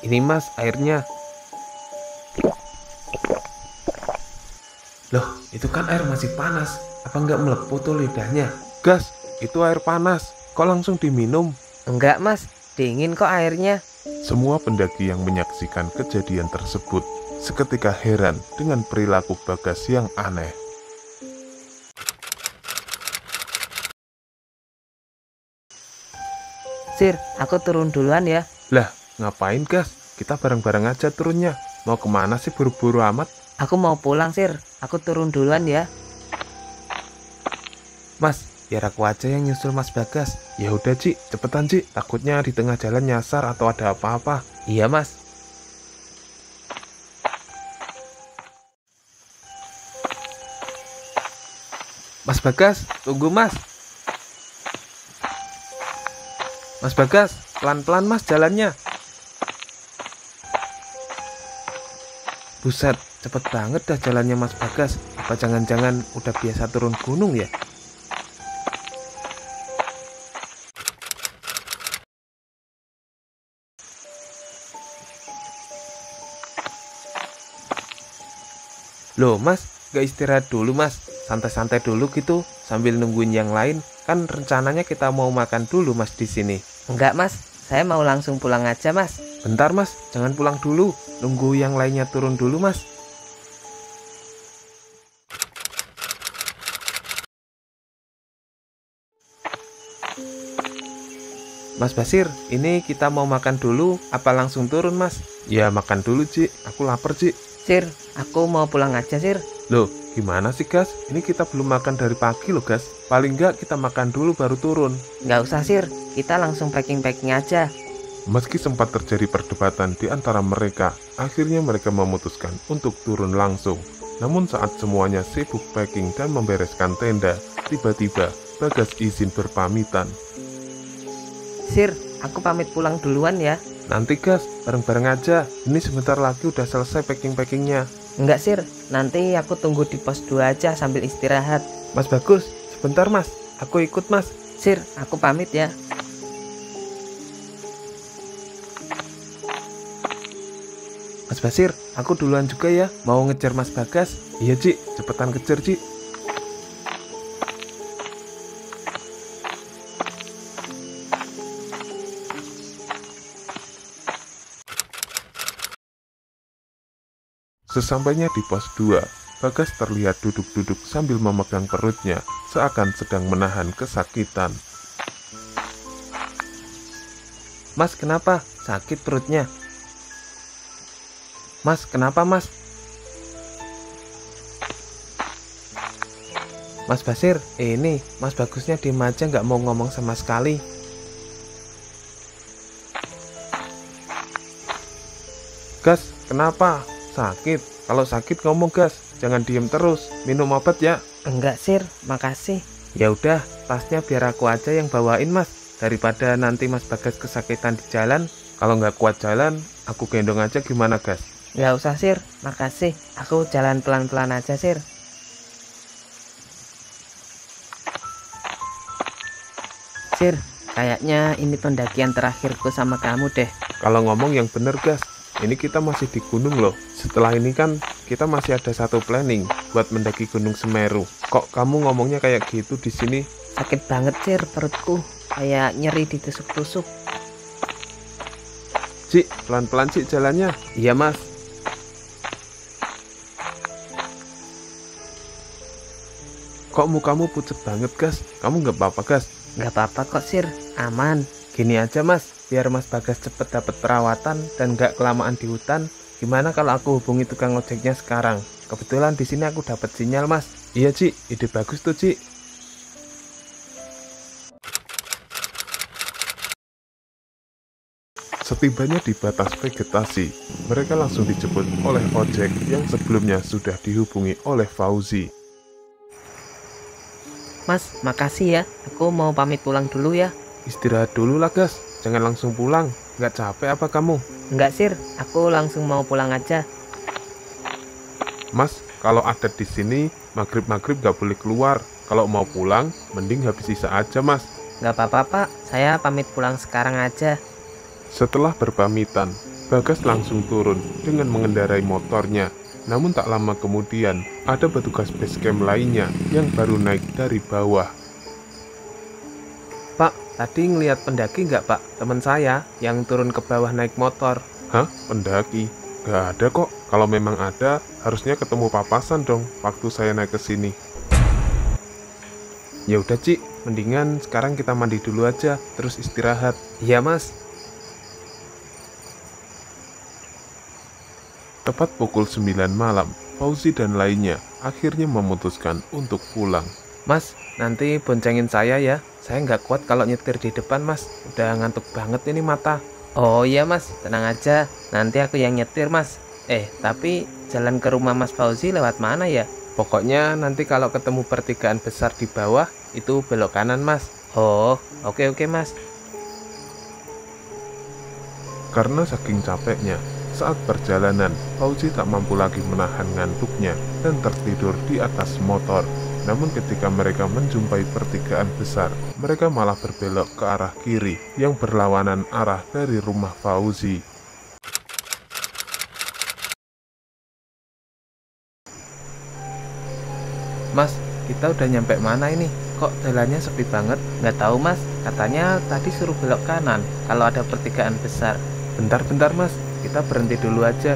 Ini mas airnya. Loh, itu kan air masih panas. Apa nggak melepuh tuh lidahnya? Gas, itu air panas. Kok langsung diminum? Enggak mas, dingin kok airnya. Semua pendaki yang menyaksikan kejadian tersebut seketika heran dengan perilaku Bagas yang aneh. Sir, aku turun duluan ya. Lah, Ngapain gas? Kita bareng-bareng aja turunnya. Mau kemana sih buru-buru amat? Aku mau pulang, Sir. Aku turun duluan ya. Mas, biar aku aja yang nyusul Mas Bagas. Ya udah Ci, cepetan Ci. Takutnya di tengah jalan nyasar atau ada apa-apa. Iya Mas. Mas Bagas, tunggu Mas. Mas Bagas, pelan-pelan Mas jalannya. Buset, cepet banget dah jalannya Mas Bagas. Apa jangan-jangan udah biasa turun gunung ya? Loh Mas, gak istirahat dulu Mas? Santai-santai dulu gitu sambil nungguin yang lain. Kan rencananya kita mau makan dulu Mas di sini. Enggak, Mas. Saya mau langsung pulang aja, Mas. Bentar Mas, jangan pulang dulu. Nunggu yang lainnya turun dulu Mas. Mas Basir, ini kita mau makan dulu apa langsung turun Mas? Ya makan dulu Ci, aku lapar Ci. Sir, aku mau pulang aja, Sir. Loh, gimana sih gas? Ini kita belum makan dari pagi loh gas. Paling enggak kita makan dulu baru turun. Nggak usah, Sir. Kita langsung packing-packing aja. Meski sempat terjadi perdebatan di antara mereka, akhirnya mereka memutuskan untuk turun langsung. Namun saat semuanya sibuk packing dan membereskan tenda, tiba-tiba Bagas izin berpamitan. Sir, aku pamit pulang duluan ya. Nanti gas, bareng-bareng aja. Ini sebentar lagi udah selesai packing-packingnya. Enggak, Sir. Nanti aku tunggu di pos 2 aja sambil istirahat. Mas Bagus, sebentar Mas. Aku ikut Mas. Sir, aku pamit ya. Mas Basir, aku duluan juga ya. Mau ngejar Mas Bagas. Iya Ci, cepetan kejar Ci. Sesampainya di pos 2, Bagas terlihat duduk-duduk sambil memegang perutnya, seakan sedang menahan kesakitan. Mas, kenapa? Sakit perutnya. Mas, kenapa Mas? Mas Basir, ini Mas Bagusnya diem aja nggak mau ngomong sama sekali. Gas, kenapa? Sakit. Kalau sakit ngomong gas, jangan diem terus. Minum obat ya. Enggak, Sir. Makasih. Ya udah, tasnya biar aku aja yang bawain Mas. Daripada nanti Mas Bagas kesakitan di jalan. Kalau nggak kuat jalan, aku gendong aja gimana gas? Nggak usah, Sir. Makasih. Aku jalan pelan-pelan aja, Sir. Sir, kayaknya ini pendakian terakhirku sama kamu deh. Kalau ngomong yang bener gas, ini kita masih di gunung loh. Setelah ini kan kita masih ada satu planning buat mendaki Gunung Semeru. Kok kamu ngomongnya kayak gitu di sini? Sakit banget, Sir, perutku. Kayak nyeri ditusuk-tusuk. Ci, pelan-pelan Ci jalannya. Iya Mas. Kok mukamu pucet banget gas? Kamu nggak apa-apa gas? Nggak apa-apa kok, Sir. Aman. Gini aja Mas, biar Mas Bagas cepet dapat perawatan dan gak kelamaan di hutan. Gimana kalau aku hubungi tukang ojeknya sekarang? Kebetulan di sini aku dapat sinyal Mas. Iya Ci, ide bagus tuh Ci. Setibanya di batas vegetasi, mereka langsung dijemput oleh ojek yang sebelumnya sudah dihubungi oleh Fauzi. Mas, makasih ya. Aku mau pamit pulang dulu ya. Istirahat dulu lah gas, jangan langsung pulang. Nggak capek apa kamu? Enggak, Sir. Aku langsung mau pulang aja. Mas, kalau ada di sini, maghrib-maghrib gak boleh keluar. Kalau mau pulang, mending habis sisa aja Mas. Nggak apa-apa, Pak. Saya pamit pulang sekarang aja. Setelah berpamitan, Bagas langsung turun dengan mengendarai motornya. Namun tak lama kemudian, ada petugas basecamp lainnya yang baru naik dari bawah. Pak, tadi ngelihat pendaki nggak Pak? Teman saya yang turun ke bawah naik motor. Hah? Pendaki? Gak ada kok. Kalau memang ada, harusnya ketemu papasan dong waktu saya naik ke sini. Ya udah Ci, mendingan sekarang kita mandi dulu aja, terus istirahat. Iya Mas. Tepat pukul 9 malam, Fauzi dan lainnya akhirnya memutuskan untuk pulang. Mas, nanti boncengin saya ya. Saya nggak kuat kalau nyetir di depan, Mas. Udah ngantuk banget ini mata. Oh iya mas, tenang aja. Nanti aku yang nyetir mas. Tapi jalan ke rumah Mas Fauzi lewat mana ya? Pokoknya nanti kalau ketemu pertigaan besar di bawah, itu belok kanan, Mas. Oh, oke mas. Karena saking capeknya, saat perjalanan, Fauzi tak mampu lagi menahan ngantuknya dan tertidur di atas motor. Namun ketika mereka menjumpai pertigaan besar, mereka malah berbelok ke arah kiri yang berlawanan arah dari rumah Fauzi. Mas, kita udah nyampe mana ini? Kok jalannya sepi banget? Nggak tahu mas, katanya tadi suruh belok kanan kalau ada pertigaan besar. Bentar, Mas. Kita berhenti dulu aja.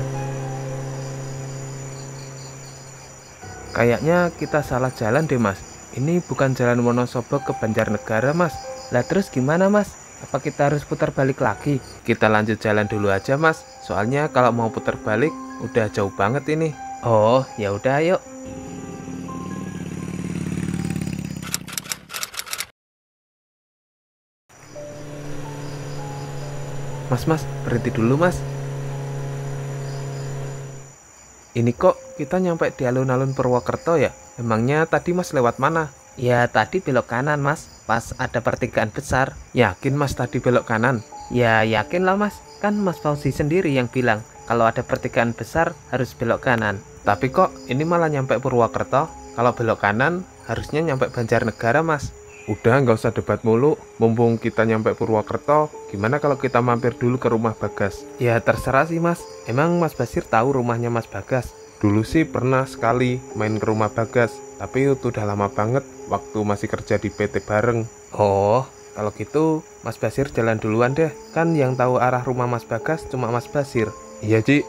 Kayaknya kita salah jalan deh, Mas. Ini bukan jalan Wonosobo ke Banjarnegara, Mas. Lah terus gimana mas? Apa kita harus putar balik lagi? Kita lanjut jalan dulu aja, Mas. Soalnya kalau mau putar balik, udah jauh banget ini. Oh, ya udah yuk. Mas, berhenti dulu, Mas. Ini kok kita nyampe di alun-alun Purwokerto ya? Emangnya tadi Mas lewat mana? Ya tadi belok kanan mas, pas ada pertigaan besar. Yakin Mas tadi belok kanan? Ya yakin lah mas, kan Mas Fauzi sendiri yang bilang kalau ada pertigaan besar harus belok kanan. Tapi kok ini malah nyampe Purwokerto? Kalau belok kanan harusnya nyampe Banjarnegara, Mas. Udah nggak usah debat mulu, mumpung kita nyampe Purwokerto, gimana kalau kita mampir dulu ke rumah Bagas? Ya terserah sih Mas, emang Mas Basir tahu rumahnya Mas Bagas? Dulu sih pernah sekali main ke rumah Bagas, tapi itu udah lama banget, waktu masih kerja di PT bareng. Oh, kalau gitu Mas Basir jalan duluan deh, kan yang tahu arah rumah Mas Bagas cuma Mas Basir. Iya Ci.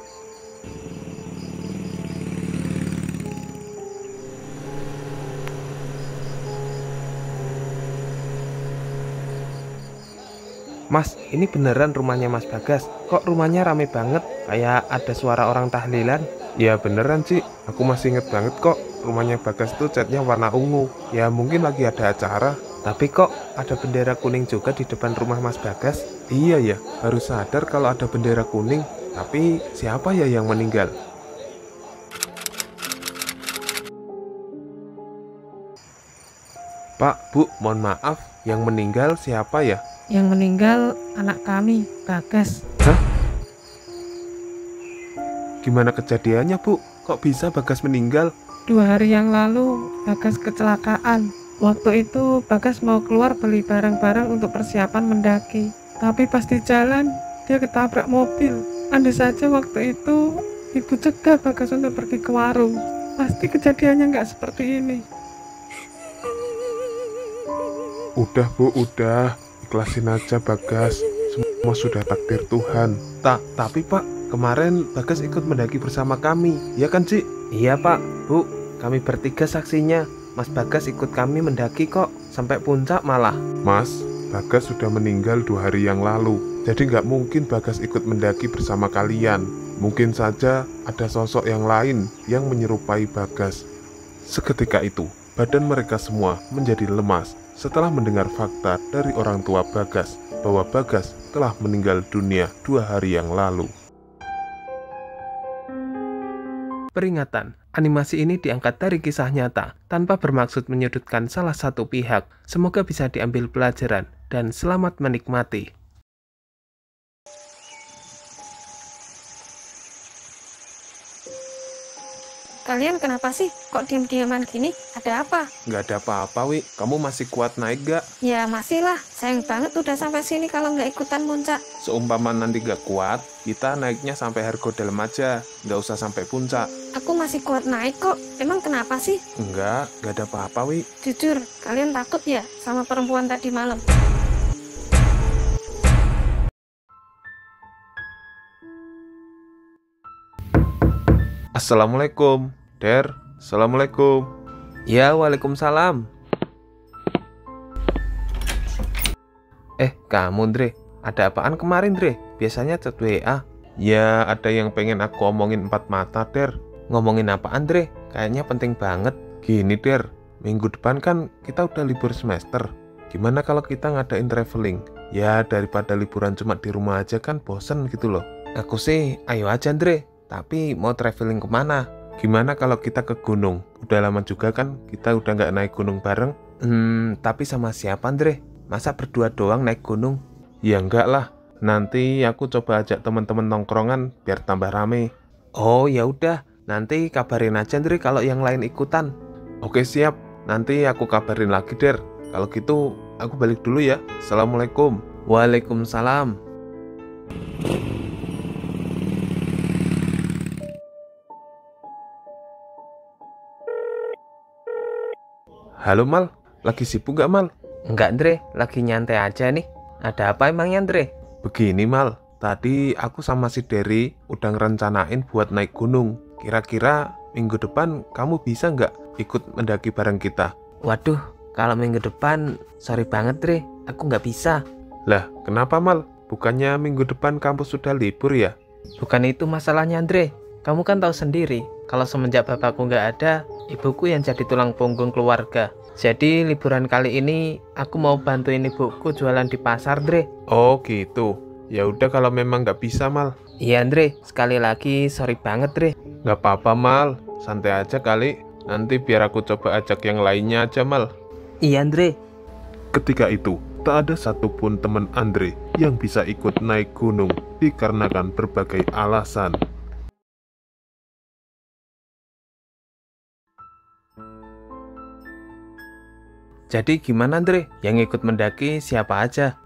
Mas, ini beneran rumahnya Mas Bagas? Kok rumahnya rame banget? Kayak ada suara orang tahlilan. Ya beneran sih, aku masih inget banget kok. Rumahnya Bagas tuh catnya warna ungu. Ya mungkin lagi ada acara. Tapi kok ada bendera kuning juga di depan rumah Mas Bagas? Iya ya, baru sadar kalau ada bendera kuning. Tapi siapa ya yang meninggal? Pak, Bu, mohon maaf. Yang meninggal siapa ya? Yang meninggal anak kami, Bagas. Hah? Gimana kejadiannya, Bu? Kok bisa Bagas meninggal? 2 hari yang lalu, Bagas kecelakaan. Waktu itu, Bagas mau keluar beli barang-barang untuk persiapan mendaki. Tapi pas di jalan, dia ketabrak mobil. Andai saja waktu itu, ibu cegah Bagas untuk pergi ke warung. Pasti kejadiannya nggak seperti ini. Udah Bu, udah. Ikhlasin aja Bagas. Semua sudah takdir Tuhan. Tapi Pak, kemarin Bagas ikut mendaki bersama kami, ya kan Ci? Iya Pak, Bu, kami bertiga saksinya. Mas Bagas ikut kami mendaki kok, sampai puncak malah. Mas, Bagas sudah meninggal 2 hari yang lalu. Jadi nggak mungkin Bagas ikut mendaki bersama kalian. Mungkin saja ada sosok yang lain yang menyerupai Bagas. Seketika itu, badan mereka semua menjadi lemas setelah mendengar fakta dari orang tua Bagas bahwa Bagas telah meninggal dunia 2 hari yang lalu. Peringatan, animasi ini diangkat dari kisah nyata tanpa bermaksud menyudutkan salah satu pihak. Semoga bisa diambil pelajaran dan selamat menikmati. Kalian kenapa sih? Kok diam-diaman gini? Ada apa? Nggak ada apa-apa, Wi. Kamu masih kuat naik gak? Ya masih lah, sayang banget udah sampai sini kalau nggak ikutan muncak. Seumpama nanti nggak kuat, kita naiknya sampai Hargodalem aja. Nggak usah sampai puncak. Aku masih kuat naik kok. Emang kenapa sih? Nggak ada apa-apa, Wi. Jujur, kalian takut ya sama perempuan tadi malam? Assalamualaikum, Der. Assalamualaikum. Ya, waalaikumsalam. Kamu, Dre. Ada apaan kemarin, Dre? Biasanya chat WA. Ya, ada yang pengen aku omongin empat mata, Der. Ngomongin apa Andre? Kayaknya penting banget. Gini, Der. Minggu depan kan kita udah libur semester. Gimana kalau kita ngadain traveling? Ya, daripada liburan cuma di rumah aja kan bosen gitu loh. Aku sih ayo aja Andre. Tapi mau traveling kemana? Gimana kalau kita ke gunung? Udah lama juga kan kita udah nggak naik gunung bareng. Tapi sama siapa Andre? Masa berdua doang naik gunung? Ya enggak lah. Nanti aku coba ajak teman-teman nongkrongan biar tambah rame. Oh ya udah, nanti kabarin aja Andre kalau yang lain ikutan. Oke siap, nanti aku kabarin lagi Der. Kalau gitu aku balik dulu ya. Assalamualaikum. Waalaikumsalam. Halo Mal, lagi sibuk gak Mal? Enggak Andre, lagi nyantai aja nih. Ada apa emangnya Andre? Begini Mal, tadi aku sama si Derry udah ngerencanain buat naik gunung. Kira-kira minggu depan kamu bisa nggak ikut mendaki bareng kita? Waduh, kalau minggu depan, sorry banget Dre, aku nggak bisa. Lah, kenapa Mal? Bukannya minggu depan kampus sudah libur ya? Bukan itu masalahnya Andre. Kamu kan tahu sendiri, kalau semenjak bapakku nggak ada, ibuku yang jadi tulang punggung keluarga. Jadi liburan kali ini aku mau bantuin ibuku jualan di pasar Dre. Oh gitu. Ya udah kalau memang nggak bisa Mal. Iya Andre, sekali lagi sorry banget Dre. Nggak apa-apa Mal, santai aja kali. Nanti biar aku coba ajak yang lainnya aja Mal. Iya Andre. Ketika itu, tak ada satupun teman Andre yang bisa ikut naik gunung dikarenakan berbagai alasan. Jadi gimana Andre? Yang ikut mendaki siapa aja?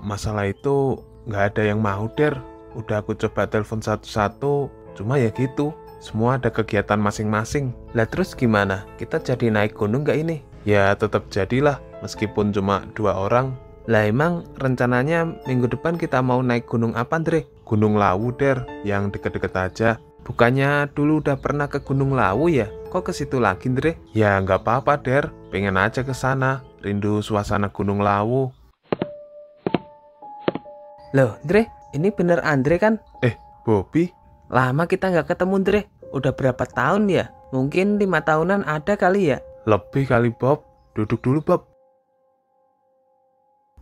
Masalah itu nggak ada yang mau Der. Udah aku coba telepon satu-satu, cuma ya gitu. Semua ada kegiatan masing-masing. Lah terus gimana? Kita jadi naik gunung nggak ini? Ya tetap jadilah, meskipun cuma 2 orang. Lah emang rencananya minggu depan kita mau naik gunung apa Andre? Gunung Lawu Der, yang deket-deket aja. Bukannya dulu udah pernah ke Gunung Lawu ya? Kok ke situ lagi Andre? Ya nggak apa-apa Der, pengen aja ke sana. Rindu suasana Gunung Lawu. Loh Andre, ini bener Andre kan? Bobby? Lama kita nggak ketemu Andre. Udah berapa tahun ya? Mungkin 5 tahunan ada kali ya? Lebih kali Bob. Duduk dulu Bob.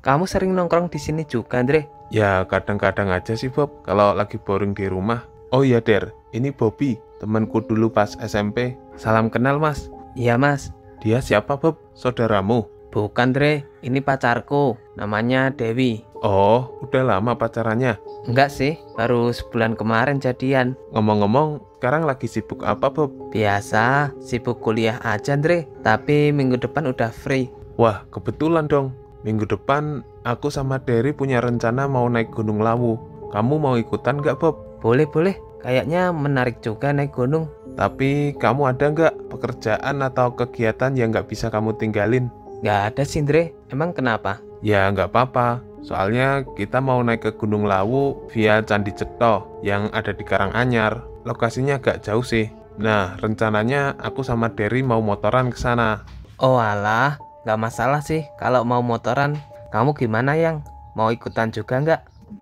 Kamu sering nongkrong di sini juga Andre? Ya kadang-kadang aja sih Bob, kalau lagi boring di rumah. Oh iya Der, ini Bobby, temanku dulu pas SMP. Salam kenal Mas. Iya Mas. Dia siapa Bob? Saudaramu? Bukan Dre, ini pacarku. Namanya Dewi. Oh, udah lama pacarannya? Enggak sih, baru sebulan kemarin jadian. Ngomong-ngomong, sekarang lagi sibuk apa Bob? Biasa, sibuk kuliah aja Dre. Tapi minggu depan udah free. Wah, kebetulan dong. Minggu depan aku sama Derry punya rencana mau naik Gunung Lawu. Kamu mau ikutan nggak Bob? Boleh. Kayaknya menarik juga naik gunung. Tapi kamu ada nggak pekerjaan atau kegiatan yang nggak bisa kamu tinggalin? Nggak ada sih Dre. Emang kenapa? Ya nggak apa-apa. Soalnya kita mau naik ke Gunung Lawu via Candi Cetho yang ada di Karanganyar. Lokasinya agak jauh sih. Nah, rencananya aku sama Derry mau motoran ke sana. Oh alah, nggak masalah sih kalau mau motoran. Kamu gimana Yang? Mau ikutan juga nggak?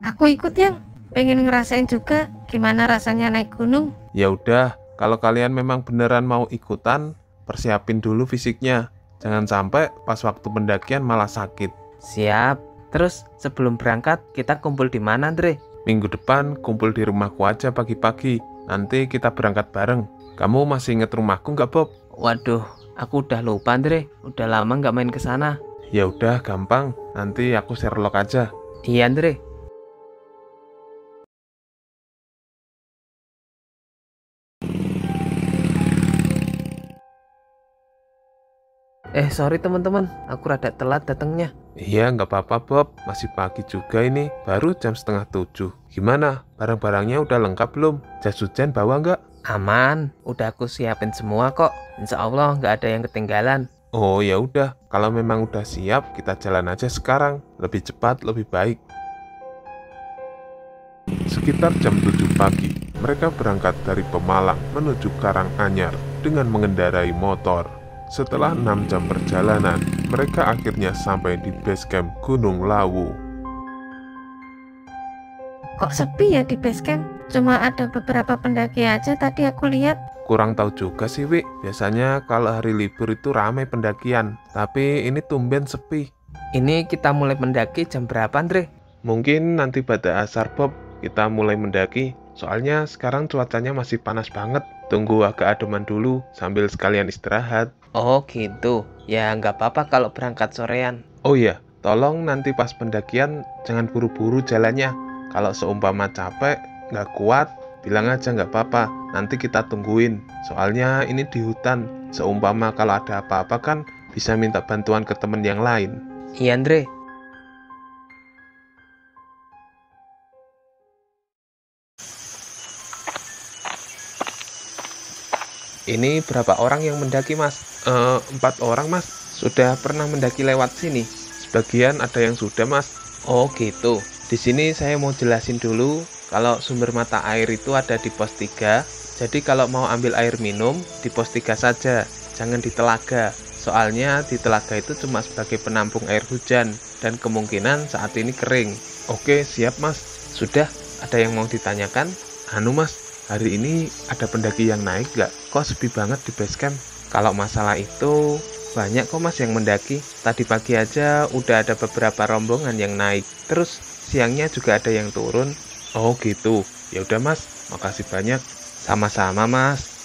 Aku ikut Yang. Pengen ngerasain juga gimana rasanya naik gunung. Ya udah, kalau kalian memang beneran mau ikutan, persiapin dulu fisiknya. Jangan sampai pas waktu pendakian malah sakit. Siap. Terus sebelum berangkat kita kumpul di mana Andre? Minggu depan kumpul di rumahku aja pagi-pagi. Nanti kita berangkat bareng. Kamu masih inget rumahku nggak Bob? Waduh, aku udah lupa Andre. Udah lama nggak main ke sana. Ya udah, gampang. Nanti aku share log aja. Iya Andre. Sorry teman-teman, aku rada telat datangnya. Iya, nggak apa-apa Bob. Masih pagi juga ini. Baru jam 6:30. Gimana? Barang-barangnya udah lengkap belum? Jas hujan bawa nggak? Aman, udah aku siapin semua kok. Insya Allah nggak ada yang ketinggalan. Oh ya udah, kalau memang udah siap, kita jalan aja sekarang. Lebih cepat, lebih baik. Sekitar jam 7 pagi, mereka berangkat dari Pemalang menuju Karanganyar dengan mengendarai motor. Setelah 6 jam perjalanan, mereka akhirnya sampai di base camp Gunung Lawu. kok sepi ya di base camp? Cuma ada beberapa pendaki aja tadi aku lihat. Kurang tahu juga sih, Wi. Biasanya kalau hari libur itu ramai pendakian, tapi ini tumben sepi. Ini kita mulai mendaki jam berapa, Andre? Mungkin nanti pada asar, Bob, kita mulai mendaki. Soalnya sekarang cuacanya masih panas banget. Tunggu agak ademan dulu sambil sekalian istirahat. Oh gitu, ya nggak apa-apa kalau berangkat sorean. Oh iya, tolong nanti pas pendakian jangan buru-buru jalannya. Kalau seumpama capek, nggak kuat, bilang aja nggak apa-apa. Nanti kita tungguin. Soalnya ini di hutan. Seumpama kalau ada apa-apa kan bisa minta bantuan ke temen yang lain. Iya Andre. Ini berapa orang yang mendaki, Mas? 4 orang, Mas. Sudah pernah mendaki lewat sini? Sebagian ada yang sudah, Mas. Oh gitu. Di sini saya mau jelasin dulu kalau sumber mata air itu ada di pos 3. Jadi kalau mau ambil air minum di pos 3 saja, jangan di telaga. Soalnya di telaga itu cuma sebagai penampung air hujan dan kemungkinan saat ini kering. Oke, siap, Mas. Sudah, ada yang mau ditanyakan? Anu, Mas, hari ini ada pendaki yang naik nggak? Kok sepi banget di base camp? Kalau masalah itu banyak kok Mas yang mendaki. Tadi pagi aja udah ada beberapa rombongan yang naik. Terus siangnya juga ada yang turun. Oh gitu. Ya udah, Mas, makasih banyak. Sama-sama, Mas.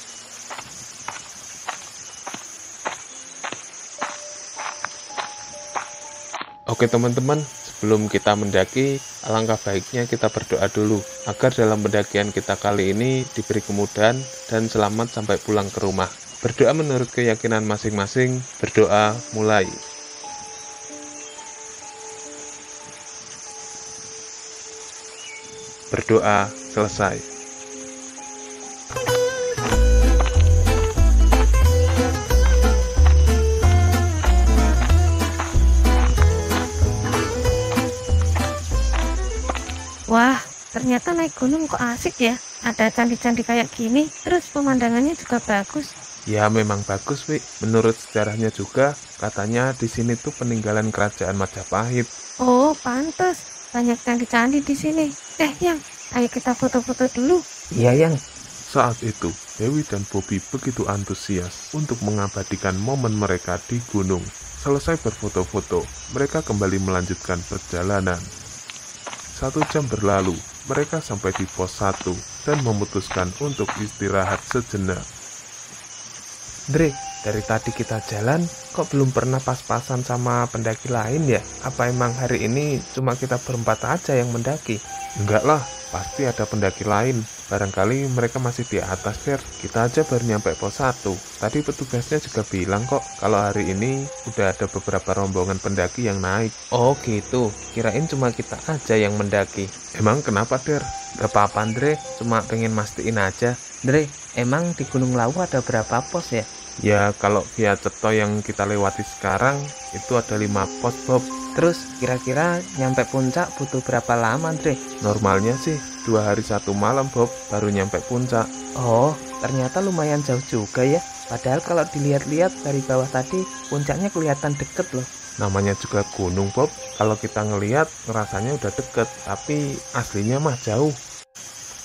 Oke teman-teman, sebelum kita mendaki, alangkah baiknya kita berdoa dulu agar dalam pendakian kita kali ini diberi kemudahan dan selamat sampai pulang ke rumah. Berdoa menurut keyakinan masing-masing. Berdoa mulai. Berdoa selesai. Wah, ternyata naik gunung kok asik ya. Ada candi-candi kayak gini, terus pemandangannya juga bagus. Ya memang bagus, Wi. Menurut sejarahnya juga, katanya di sini tuh peninggalan kerajaan Majapahit. Oh, pantes. Banyak candi-candi di sini. Yang, ayo kita foto-foto dulu. Iya yang. Saat itu, Dewi dan Bobby begitu antusias untuk mengabadikan momen mereka di gunung. Selesai berfoto-foto, mereka kembali melanjutkan perjalanan. 1 jam berlalu, mereka sampai di pos 1 dan memutuskan untuk istirahat sejenak. Dre, dari tadi kita jalan, kok belum pernah pas-pasan sama pendaki lain ya? Apa emang hari ini cuma kita berempat aja yang mendaki? Enggak lah, pasti ada pendaki lain. Barangkali mereka masih di atas, Fer. Kita aja baru nyampe pos 1. Tadi petugasnya juga bilang kok, kalau hari ini udah ada beberapa rombongan pendaki yang naik. Oh gitu, kirain cuma kita aja yang mendaki. Emang kenapa, Der? Gak apa-apa, Dre, cuma pengen mastiin aja. Dre, emang di Gunung Lawu ada berapa pos ya? Ya, kalau via Ceto yang kita lewati sekarang, itu ada 5 pos, Bob. Terus, kira-kira nyampe puncak butuh berapa lama, Dre? Normalnya sih 2 hari 1 malam, Bob, baru nyampe puncak. Oh, ternyata lumayan jauh juga ya. Padahal kalau dilihat-lihat dari bawah tadi, puncaknya kelihatan deket loh. Namanya juga gunung, Bob. Kalau kita ngelihat, ngerasanya udah deket, tapi aslinya mah jauh.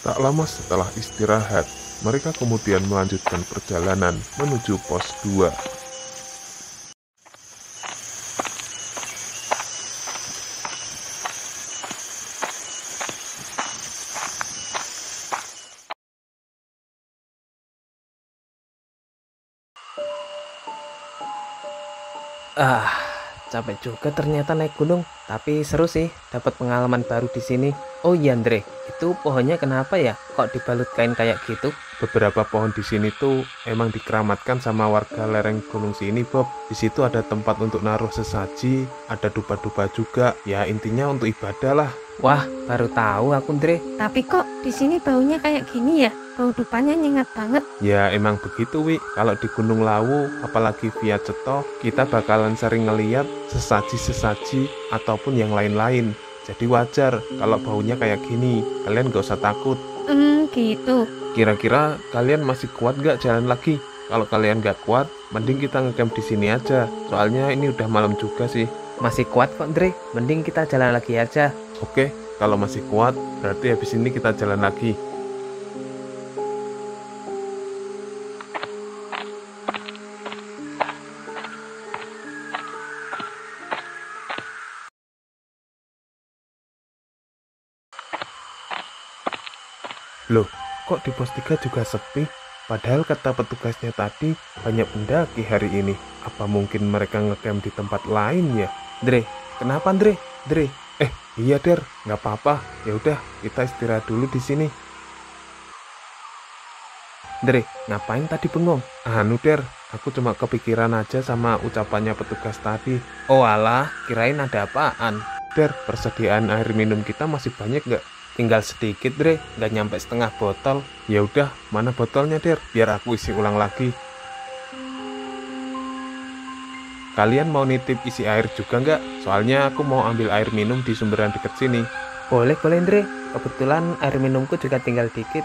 Tak lama setelah istirahat, mereka kemudian melanjutkan perjalanan menuju pos 2. Capek juga ternyata naik gunung. Tapi seru sih, dapat pengalaman baru di sini. Oh iya, Andre, itu pohonnya kenapa ya? Kok dibalut kain kayak gitu? Beberapa pohon di sini tuh emang dikeramatkan sama warga lereng gunung sini, Bob. Di situ ada tempat untuk naruh sesaji, ada dupa-dupa juga. Ya intinya untuk ibadah lah. Wah, baru tahu aku, Andre. Tapi kok di sini baunya kayak gini ya? Bau dupanya nyengat banget. Ya emang begitu, Wi. Kalau di Gunung Lawu, apalagi via Ceto, kita bakalan sering ngeliat sesaji-sesaji ataupun yang lain-lain. Jadi wajar kalau baunya kayak gini. Kalian gak usah takut. Gitu. Kira-kira kalian masih kuat gak jalan lagi? Kalau kalian gak kuat, mending kita ngecamp di sini aja. Soalnya ini udah malam juga sih. Masih kuat kok, Andre. Mending kita jalan lagi aja. Oke, Kalau masih kuat, berarti habis ini kita jalan lagi. Loh, kok di pos 3 juga sepi? Padahal kata petugasnya tadi banyak pendaki hari ini. Apa mungkin mereka ngecamp di tempat lain ya? Dre, kenapa Dre? Dre, Iya Der, nggak apa-apa. Ya udah, kita istirahat dulu di sini. Dre, ngapain tadi bengong? Anu Der, aku cuma kepikiran aja sama ucapannya petugas tadi. Oh alah, kirain ada apaan. Der, persediaan air minum kita masih banyak nggak? Tinggal sedikit Dre, nggak nyampe setengah botol. Ya udah, mana botolnya Der? Biar aku isi ulang lagi. Kalian mau nitip isi air juga nggak? Soalnya aku mau ambil air minum di sumberan deket sini. Boleh Dre. Kebetulan air minumku juga tinggal dikit.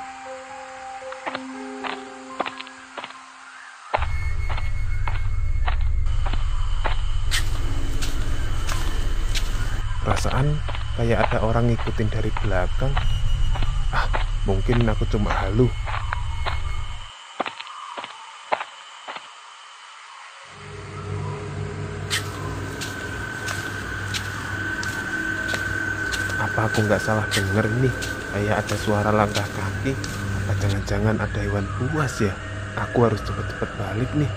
Perasaan kayak ada orang ngikutin dari belakang. Mungkin aku cuma halu. Apa aku nggak salah denger ini? Kayak ada suara langkah kaki. Apa jangan-jangan ada hewan buas ya? Aku harus cepet-cepet balik nih.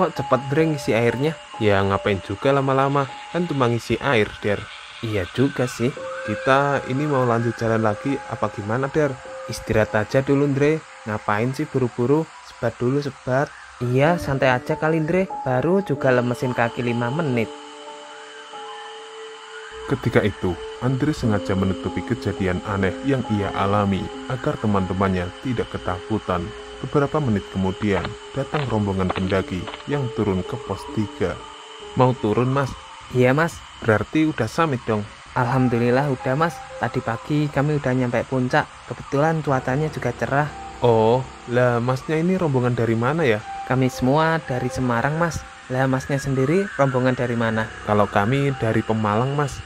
Kok cepet Dre ngisi airnya? Ya ngapain juga lama-lama, kan cuma ngisi air Der. Iya juga sih. Kita ini mau lanjut jalan lagi apa gimana Der? Istirahat aja dulu Dre. Ngapain sih buru-buru? Sebat dulu sebat. Iya, santai aja kali Dre. Baru juga lemesin kaki 5 menit. Ketika itu, Andre sengaja menutupi kejadian aneh yang ia alami agar teman-temannya tidak ketakutan. Beberapa menit kemudian, datang rombongan pendaki yang turun ke pos 3. Mau turun Mas? Iya Mas. Berarti udah summit dong? Alhamdulillah udah Mas. Tadi pagi kami udah nyampe puncak. Kebetulan cuacanya juga cerah. Oh, lah Masnya ini rombongan dari mana ya? Kami semua dari Semarang Mas. Lah Masnya sendiri rombongan dari mana? Kalau kami dari Pemalang Mas.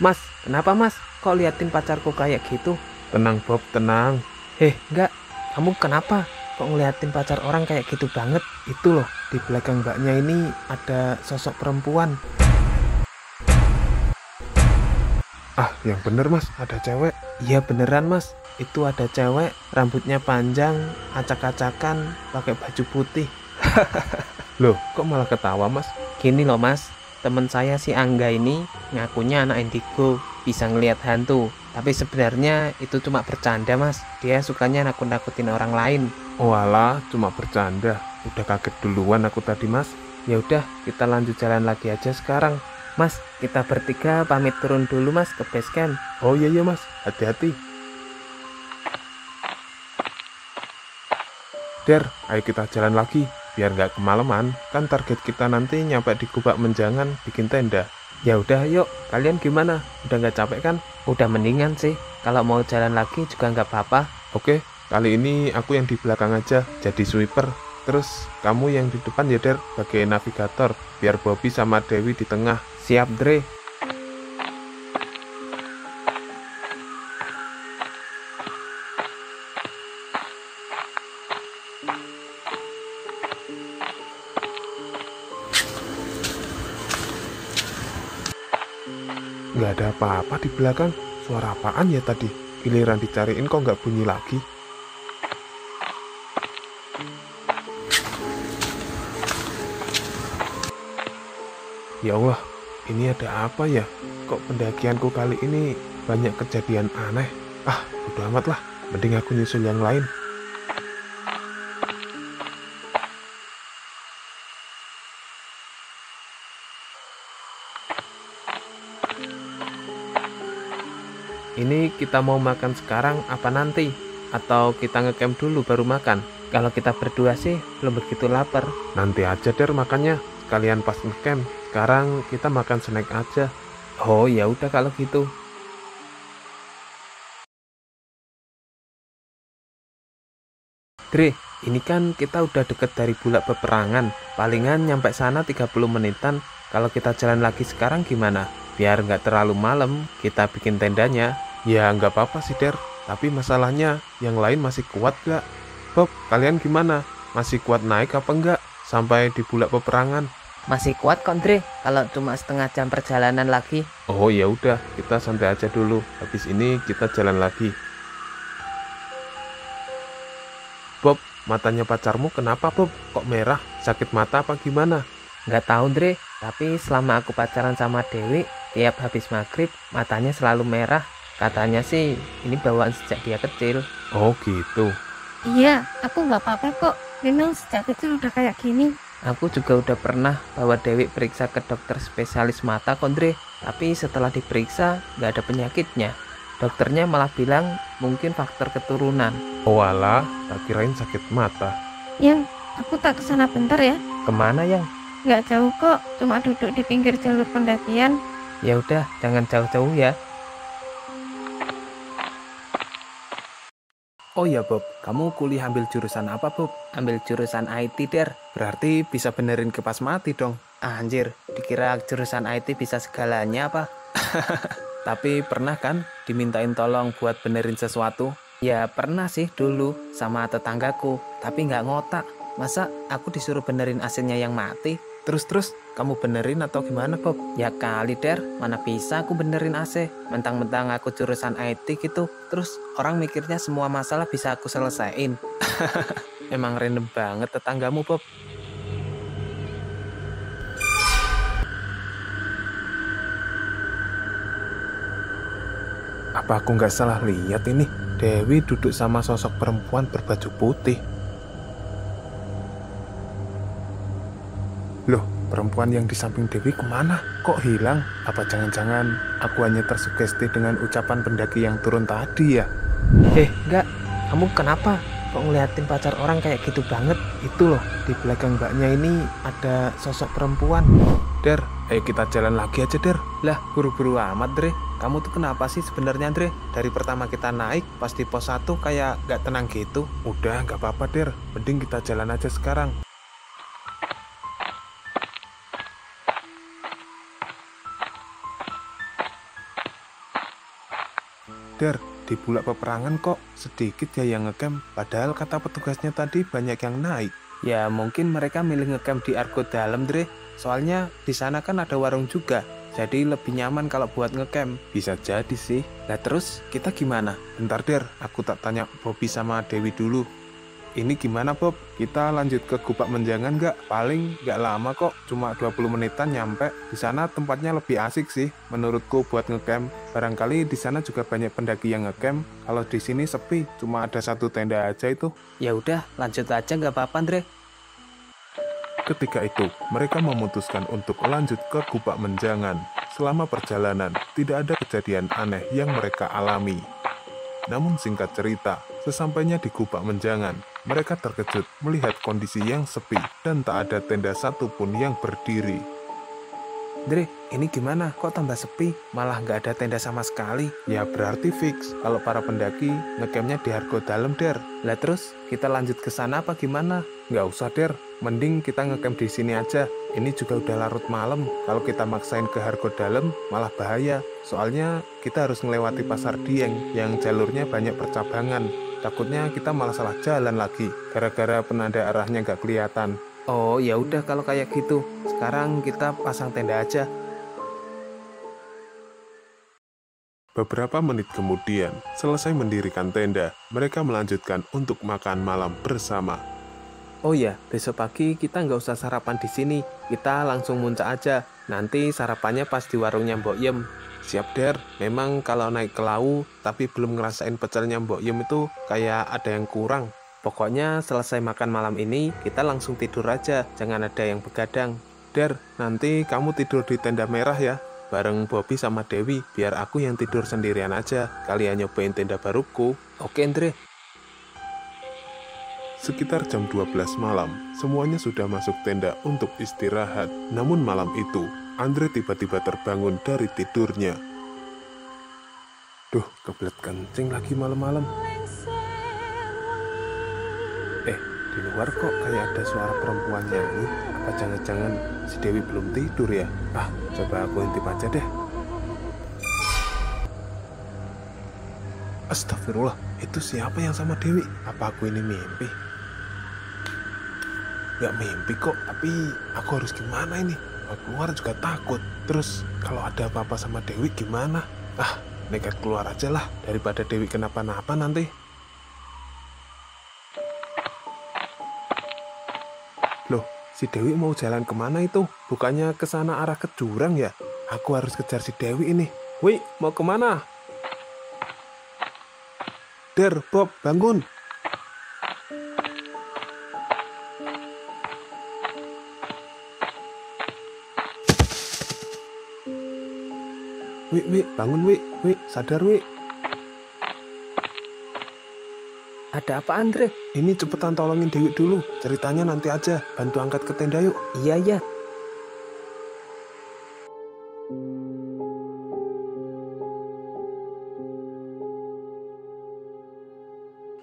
Mas, kenapa Mas? Kok liatin pacarku kayak gitu? Tenang Bob, tenang. Enggak. Kamu kenapa? Kok ngeliatin pacar orang kayak gitu banget? Itu loh, di belakang mbaknya ini ada sosok perempuan. Yang bener Mas, ada cewek. Iya beneran Mas, itu ada cewek, rambutnya panjang, acak-acakan, pakai baju putih. Loh, kok malah ketawa Mas? Gini loh Mas, temen saya si Angga ini ngakunya anak indigo, bisa ngelihat hantu. Tapi sebenarnya itu cuma bercanda Mas, dia sukanya nakut-nakutin orang lain. Oh alah, cuma bercanda. Udah kaget duluan aku tadi Mas. Ya udah, kita lanjut jalan lagi aja sekarang. Mas, kita bertiga pamit turun dulu Mas ke base camp. Oh iya Mas, hati-hati. Der, ayo kita jalan lagi. Biar nggak kemalaman, kan target kita nanti nyampe di Gubak Menjangan bikin tenda. Ya udah yuk, kalian gimana? Udah nggak capek kan? Udah mendingan sih, kalau mau jalan lagi juga nggak apa-apa. Oke, kali ini aku yang di belakang aja, jadi sweeper. Terus kamu yang di depan ya Der, sebagai navigator. Biar Bobby sama Dewi di tengah. Siap Dre. Nggak ada apa-apa di belakang. Suara apaan ya tadi? Giliran dicariin kok nggak bunyi lagi. Ya Allah, ini ada apa ya? Kok pendakianku kali ini banyak kejadian aneh? Bodo amat lah. Mending aku nyusul yang lain. Ini kita mau makan sekarang apa nanti? Atau kita ngecamp dulu baru makan? Kalau kita berdua sih belum begitu lapar. Nanti aja Der makannya. Sekalian pas ngecamp. Sekarang kita makan snack aja. Oh ya udah kalau gitu. Dre, ini kan kita udah deket dari bulak peperangan. Palingan nyampe sana 30 menitan. Kalau kita jalan lagi sekarang gimana? Biar nggak terlalu malam, kita bikin tendanya. Ya nggak apa-apa sih Der, tapi masalahnya yang lain masih kuat nggak? Bob, kalian gimana? Masih kuat naik apa enggak? Sampai di bulak peperangan? Masih kuat kok Dre, kalau cuma setengah jam perjalanan lagi. Oh ya udah, kita santai aja dulu. Habis ini kita jalan lagi. Bob, matanya pacarmu kenapa Bob? Kok merah? Sakit mata apa gimana? Nggak tahu Dre, tapi selama aku pacaran sama Dewi, tiap habis maghrib matanya selalu merah. Katanya sih ini bawaan sejak dia kecil. Oh gitu. Iya, aku nggak apa-apa kok. Memang sejak kecil udah kayak gini. Aku juga udah pernah bawa Dewi periksa ke dokter spesialis mata Kondre, tapi setelah diperiksa nggak ada penyakitnya. Dokternya malah bilang mungkin faktor keturunan. Oh alah, tak kirain sakit mata. Yang, aku tak kesana bentar ya. Kemana Yang? Nggak jauh kok, cuma duduk di pinggir jalur pendakian. Ya udah, jangan jauh-jauh ya. Oh ya Bob, kamu kuliah ambil jurusan apa Bob? Ambil jurusan IT Der. Berarti bisa benerin kipas mati dong. Anjir, dikira jurusan IT bisa segalanya apa? Tapi pernah kan dimintain tolong buat benerin sesuatu? Ya pernah sih dulu sama tetanggaku, tapi nggak ngotak. Masa aku disuruh benerin AC-nya yang mati? Terus kamu benerin atau gimana Bob? Ya kali Der, mana bisa aku benerin AC. Mentang-mentang aku jurusan IT gitu, terus orang mikirnya semua masalah bisa aku selesain. Emang random banget tetanggamu Bob. Apa aku nggak salah lihat ini? Dewi duduk sama sosok perempuan berbaju putih. Loh, perempuan yang di samping Dewi kemana? Kok hilang? Apa jangan-jangan aku hanya tersugesti dengan ucapan pendaki yang turun tadi ya? Enggak, kamu kenapa? Kok ngeliatin pacar orang kayak gitu banget? Itu loh, di belakang mbaknya ini ada sosok perempuan. Der, ayo kita jalan lagi aja Der. Lah, buru-buru amat Dre. Kamu tuh kenapa sih sebenarnya Dre? Dari pertama kita naik, pas di pos 1 kayak gak tenang gitu. Udah, gak apa-apa Der. Mending kita jalan aja sekarang. Der, di bulak peperangan kok sedikit ya yang ngecamp, padahal kata petugasnya tadi banyak yang naik. Ya mungkin mereka milih ngecamp di Argo Dalam Dre, soalnya di sana kan ada warung juga, jadi lebih nyaman kalau buat ngecamp. Bisa jadi sih. Nah terus kita gimana? Bentar Der, aku tak tanya Bobby sama Dewi dulu. Ini gimana Bob? Kita lanjut ke Gupak Menjangan nggak? Paling nggak lama kok, cuma 20 menitan nyampe. Di sana tempatnya lebih asik sih, menurutku buat ngecamp. Barangkali di sana juga banyak pendaki yang ngecamp. Kalau di sini sepi, cuma ada satu tenda aja itu. Ya udah, lanjut aja nggak apa-apa Andre. Ketika itu, mereka memutuskan untuk lanjut ke Gupak Menjangan. Selama perjalanan, tidak ada kejadian aneh yang mereka alami. Namun singkat cerita, sesampainya di Gupak Menjangan, mereka terkejut melihat kondisi yang sepi dan tak ada tenda satupun yang berdiri. Dre, ini gimana? Kok tambah sepi? Malah nggak ada tenda sama sekali. Ya berarti fix kalau para pendaki ngecampnya di Argo Dalam, Der. Lah terus kita lanjut ke sana apa gimana? Nggak usah, Der. Mending kita ngecamp di sini aja. Ini juga udah larut malam. Kalau kita maksain ke Argo Dalam malah bahaya. Soalnya kita harus melewati Pasar Dieng yang jalurnya banyak percabangan. Takutnya kita malah salah jalan lagi gara-gara penanda arahnya nggak kelihatan. Oh ya udah kalau kayak gitu. Sekarang kita pasang tenda aja. Beberapa menit kemudian, selesai mendirikan tenda, mereka melanjutkan untuk makan malam bersama. Oh ya, besok pagi kita nggak usah sarapan di sini. Kita langsung muncak aja. Nanti sarapannya pas di warungnya Mbok Yem. Siap, Der. Memang kalau naik ke Lawu, tapi belum ngerasain pecelnya Mbok Yem itu kayak ada yang kurang. Pokoknya selesai makan malam ini, kita langsung tidur aja. Jangan ada yang begadang. Der, nanti kamu tidur di tenda merah ya. Bareng Bobby sama Dewi, biar aku yang tidur sendirian aja. Kalian nyobain tenda baruku. Oke, Andre. Sekitar jam 12 malam, semuanya sudah masuk tenda untuk istirahat. Namun malam itu, Andre tiba-tiba terbangun dari tidurnya. Duh, kebelet kencing lagi malam-malam. Di luar kok kayak ada suara perempuan nyanyi. Apa jangan-jangan si Dewi belum tidur ya? Ah, coba aku intip aja deh. Astagfirullah, itu siapa yang sama Dewi? Apa aku ini mimpi? Gak mimpi kok, tapi aku harus gimana ini? Mau keluar juga takut. Terus kalau ada apa-apa sama Dewi gimana? Ah, nekat keluar aja lah, daripada Dewi kenapa-napa nanti. Loh, si Dewi mau jalan kemana itu? Bukannya ke sana arah ke jurang ya? Aku harus kejar si Dewi ini. Wih, mau kemana? Der, Bob, bangun. Wi, bangun, Wi, sadar, Wi. Ada apa, Andre? Ini cepetan tolongin Dewi dulu. Ceritanya nanti aja. Bantu angkat ke tenda yuk. Iya.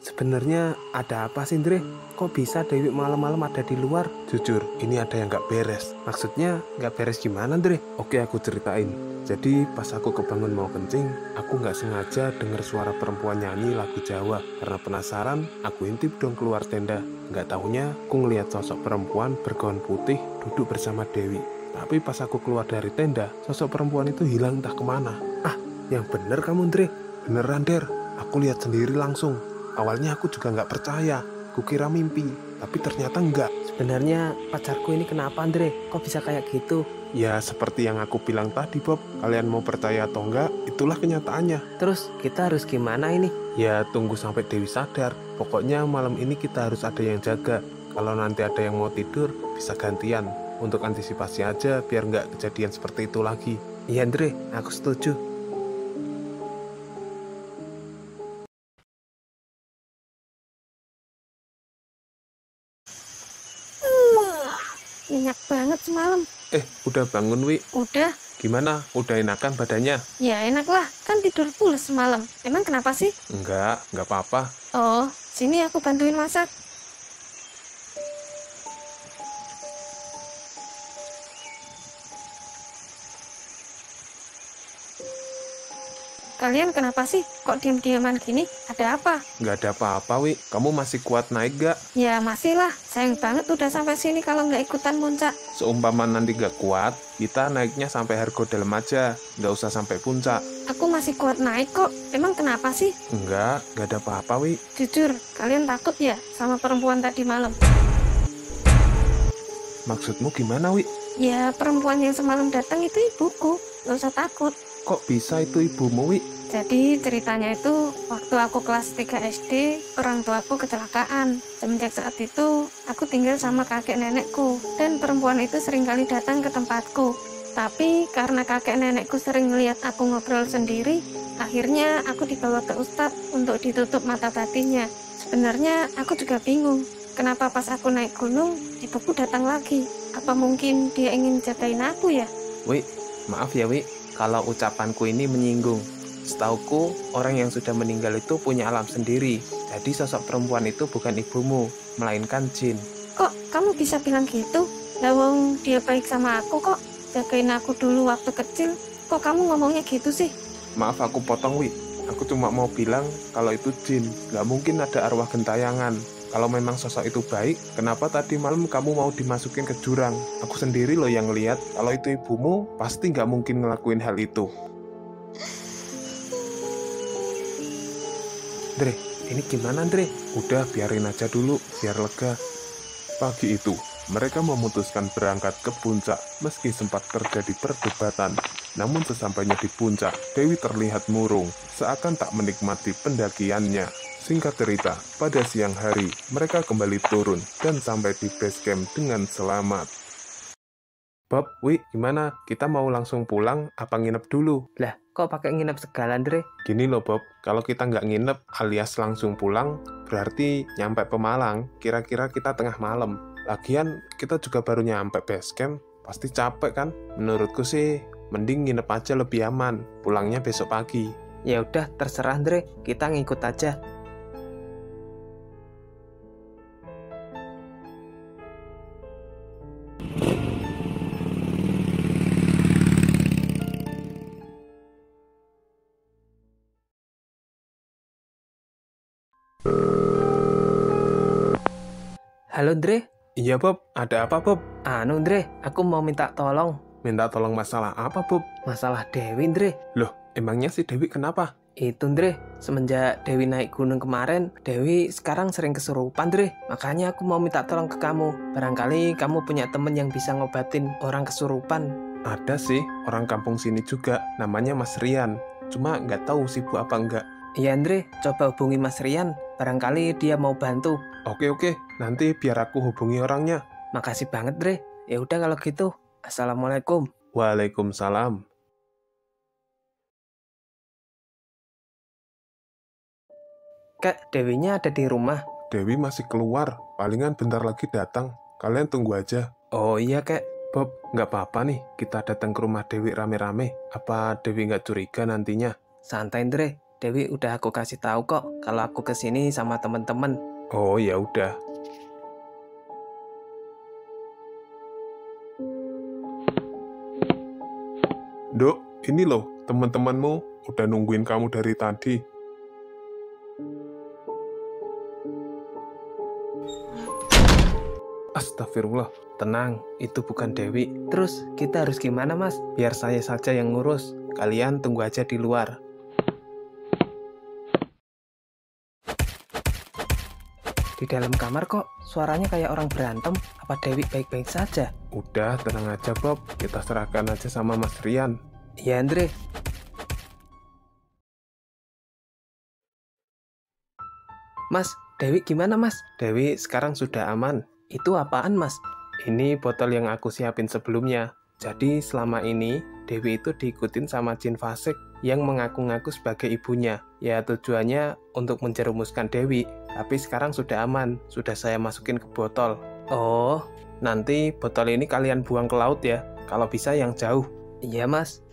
Sebenarnya ada apa sih, Andre? Kok bisa Dewi malam-malam ada di luar? Jujur, ini ada yang gak beres. Maksudnya gak beres gimana, Andre? Oke, aku ceritain. Jadi pas aku kebangun mau kencing, aku gak sengaja denger suara perempuan nyanyi lagu Jawa. Karena penasaran, aku intip dong keluar tenda. Gak taunya, aku ngeliat sosok perempuan bergaun putih duduk bersama Dewi. Tapi pas aku keluar dari tenda, sosok perempuan itu hilang entah kemana. Ah, yang bener kamu, Andre. Beneran, Der. Aku lihat sendiri langsung. Awalnya aku juga nggak percaya, kukira mimpi, tapi ternyata enggak. Sebenarnya pacarku ini kenapa, Andre? Kok bisa kayak gitu? Ya seperti yang aku bilang tadi, Bob. Kalian mau percaya atau enggak, itulah kenyataannya. Terus kita harus gimana ini? Ya tunggu sampai Dewi sadar. Pokoknya malam ini kita harus ada yang jaga. Kalau nanti ada yang mau tidur, bisa gantian. Untuk antisipasi aja, biar nggak kejadian seperti itu lagi. Iya, Andre, aku setuju. Nyenyak banget semalam. Udah bangun, Wi? Udah. Gimana? Udah enakan badannya? Ya enak lah, kan tidur pulas semalam. Emang kenapa sih? Enggak apa-apa. Oh, sini aku bantuin masak. Kalian kenapa sih? Kok diam-diaman gini? Ada apa? Nggak ada apa-apa, Wi. Kamu masih kuat naik gak? Ya masih lah, sayang banget udah sampai sini kalau nggak ikutan muncak. Seumpama nanti nggak kuat, kita naiknya sampai Hargo Dalam aja. Nggak usah sampai puncak. Aku masih kuat naik kok. Emang kenapa sih? Nggak ada apa-apa, Wi. Jujur, kalian takut ya sama perempuan tadi malam? Maksudmu gimana, Wi? Ya, perempuan yang semalam datang itu ibuku. Nggak usah takut. Kok bisa itu ibumu, Wi? Jadi ceritanya itu waktu aku kelas 3 SD, orang tuaku kecelakaan. Semenjak saat itu, aku tinggal sama kakek nenekku. Dan perempuan itu seringkali datang ke tempatku. Tapi karena kakek nenekku sering melihat aku ngobrol sendiri, akhirnya aku dibawa ke ustadz untuk ditutup mata batinnya. Sebenarnya aku juga bingung, kenapa pas aku naik gunung, ibuku datang lagi. Apa mungkin dia ingin jagain aku ya? Wi, maaf ya Wi, kalau ucapanku ini menyinggung. Setauku, orang yang sudah meninggal itu punya alam sendiri. Jadi sosok perempuan itu bukan ibumu, melainkan jin. Kok kamu bisa bilang gitu? Lawang dia baik sama aku kok. Jagain aku dulu waktu kecil. Kok kamu ngomongnya gitu sih? Maaf aku potong, Wi. Aku cuma mau bilang kalau itu jin. Nggak mungkin ada arwah gentayangan. Kalau memang sosok itu baik, kenapa tadi malam kamu mau dimasukin ke jurang? Aku sendiri loh yang lihat. Kalau itu ibumu, pasti nggak mungkin ngelakuin hal itu. Dre, ini gimana, Dre? Udah, biarin aja dulu, biar lega. Pagi itu, mereka memutuskan berangkat ke puncak, meski sempat terjadi perdebatan. Namun sesampainya di puncak, Dewi terlihat murung, seakan tak menikmati pendakiannya. Singkat cerita, pada siang hari, mereka kembali turun dan sampai di base camp dengan selamat. Bob, Wi, gimana? Kita mau langsung pulang, apa nginep dulu? Lah, kok pakai nginep segala, Andre? Gini loh, Bob. Kalau kita nggak nginep alias langsung pulang, berarti nyampe Pemalang, kira-kira kita tengah malam. Lagian, kita juga baru nyampe base camp, pasti capek kan? Menurutku sih, mending nginep aja lebih aman. Pulangnya besok pagi. Ya udah, terserah, Andre. Kita ngikut aja. Halo Ndre. Iya Bob, ada apa Bob? Anu Ndre, aku mau minta tolong. Minta tolong masalah apa Bob? Masalah Dewi Ndre. Loh, emangnya si Dewi kenapa? Itu Ndre, semenjak Dewi naik gunung kemarin, Dewi sekarang sering kesurupan Ndre. Makanya aku mau minta tolong ke kamu. Barangkali kamu punya temen yang bisa ngobatin orang kesurupan. Ada sih, orang kampung sini juga, namanya Mas Rian. Cuma nggak tahu sibuk apa enggak. Iya Ndre, coba hubungi Mas Rian. Barangkali dia mau bantu. Oke, nanti biar aku hubungi orangnya. Makasih banget Ndre. Ya udah kalau gitu. Assalamualaikum. Waalaikumsalam. Kak, Dewinya ada di rumah. Dewi masih keluar, palingan bentar lagi datang. Kalian tunggu aja. Oh iya Kak, Bob, nggak apa-apa nih kita datang ke rumah Dewi rame-rame. Apa Dewi nggak curiga nantinya? Santai Ndre, Dewi udah aku kasih tahu kok kalau aku kesini sama temen-temen. Oh ya udah. Dok, ini loh, teman-temanmu udah nungguin kamu dari tadi. Astagfirullah, tenang, itu bukan Dewi. Terus kita harus gimana Mas? Biar saya saja yang ngurus. Kalian tunggu aja di luar. Di dalam kamar kok suaranya kayak orang berantem. Apa Dewi baik-baik saja? Udah, tenang aja Bob. Kita serahkan aja sama Mas Rian. Iya Andre. Mas, Dewi gimana Mas? Dewi sekarang sudah aman. Itu apaan Mas? Ini botol yang aku siapin sebelumnya. Jadi selama ini Dewi itu diikutin sama jin fasik yang mengaku-ngaku sebagai ibunya. Ya tujuannya untuk menjerumuskan Dewi. Tapi sekarang sudah aman, sudah saya masukin ke botol. Oh, Nanti botol ini kalian buang ke laut ya, kalau bisa yang jauh. iya Mas.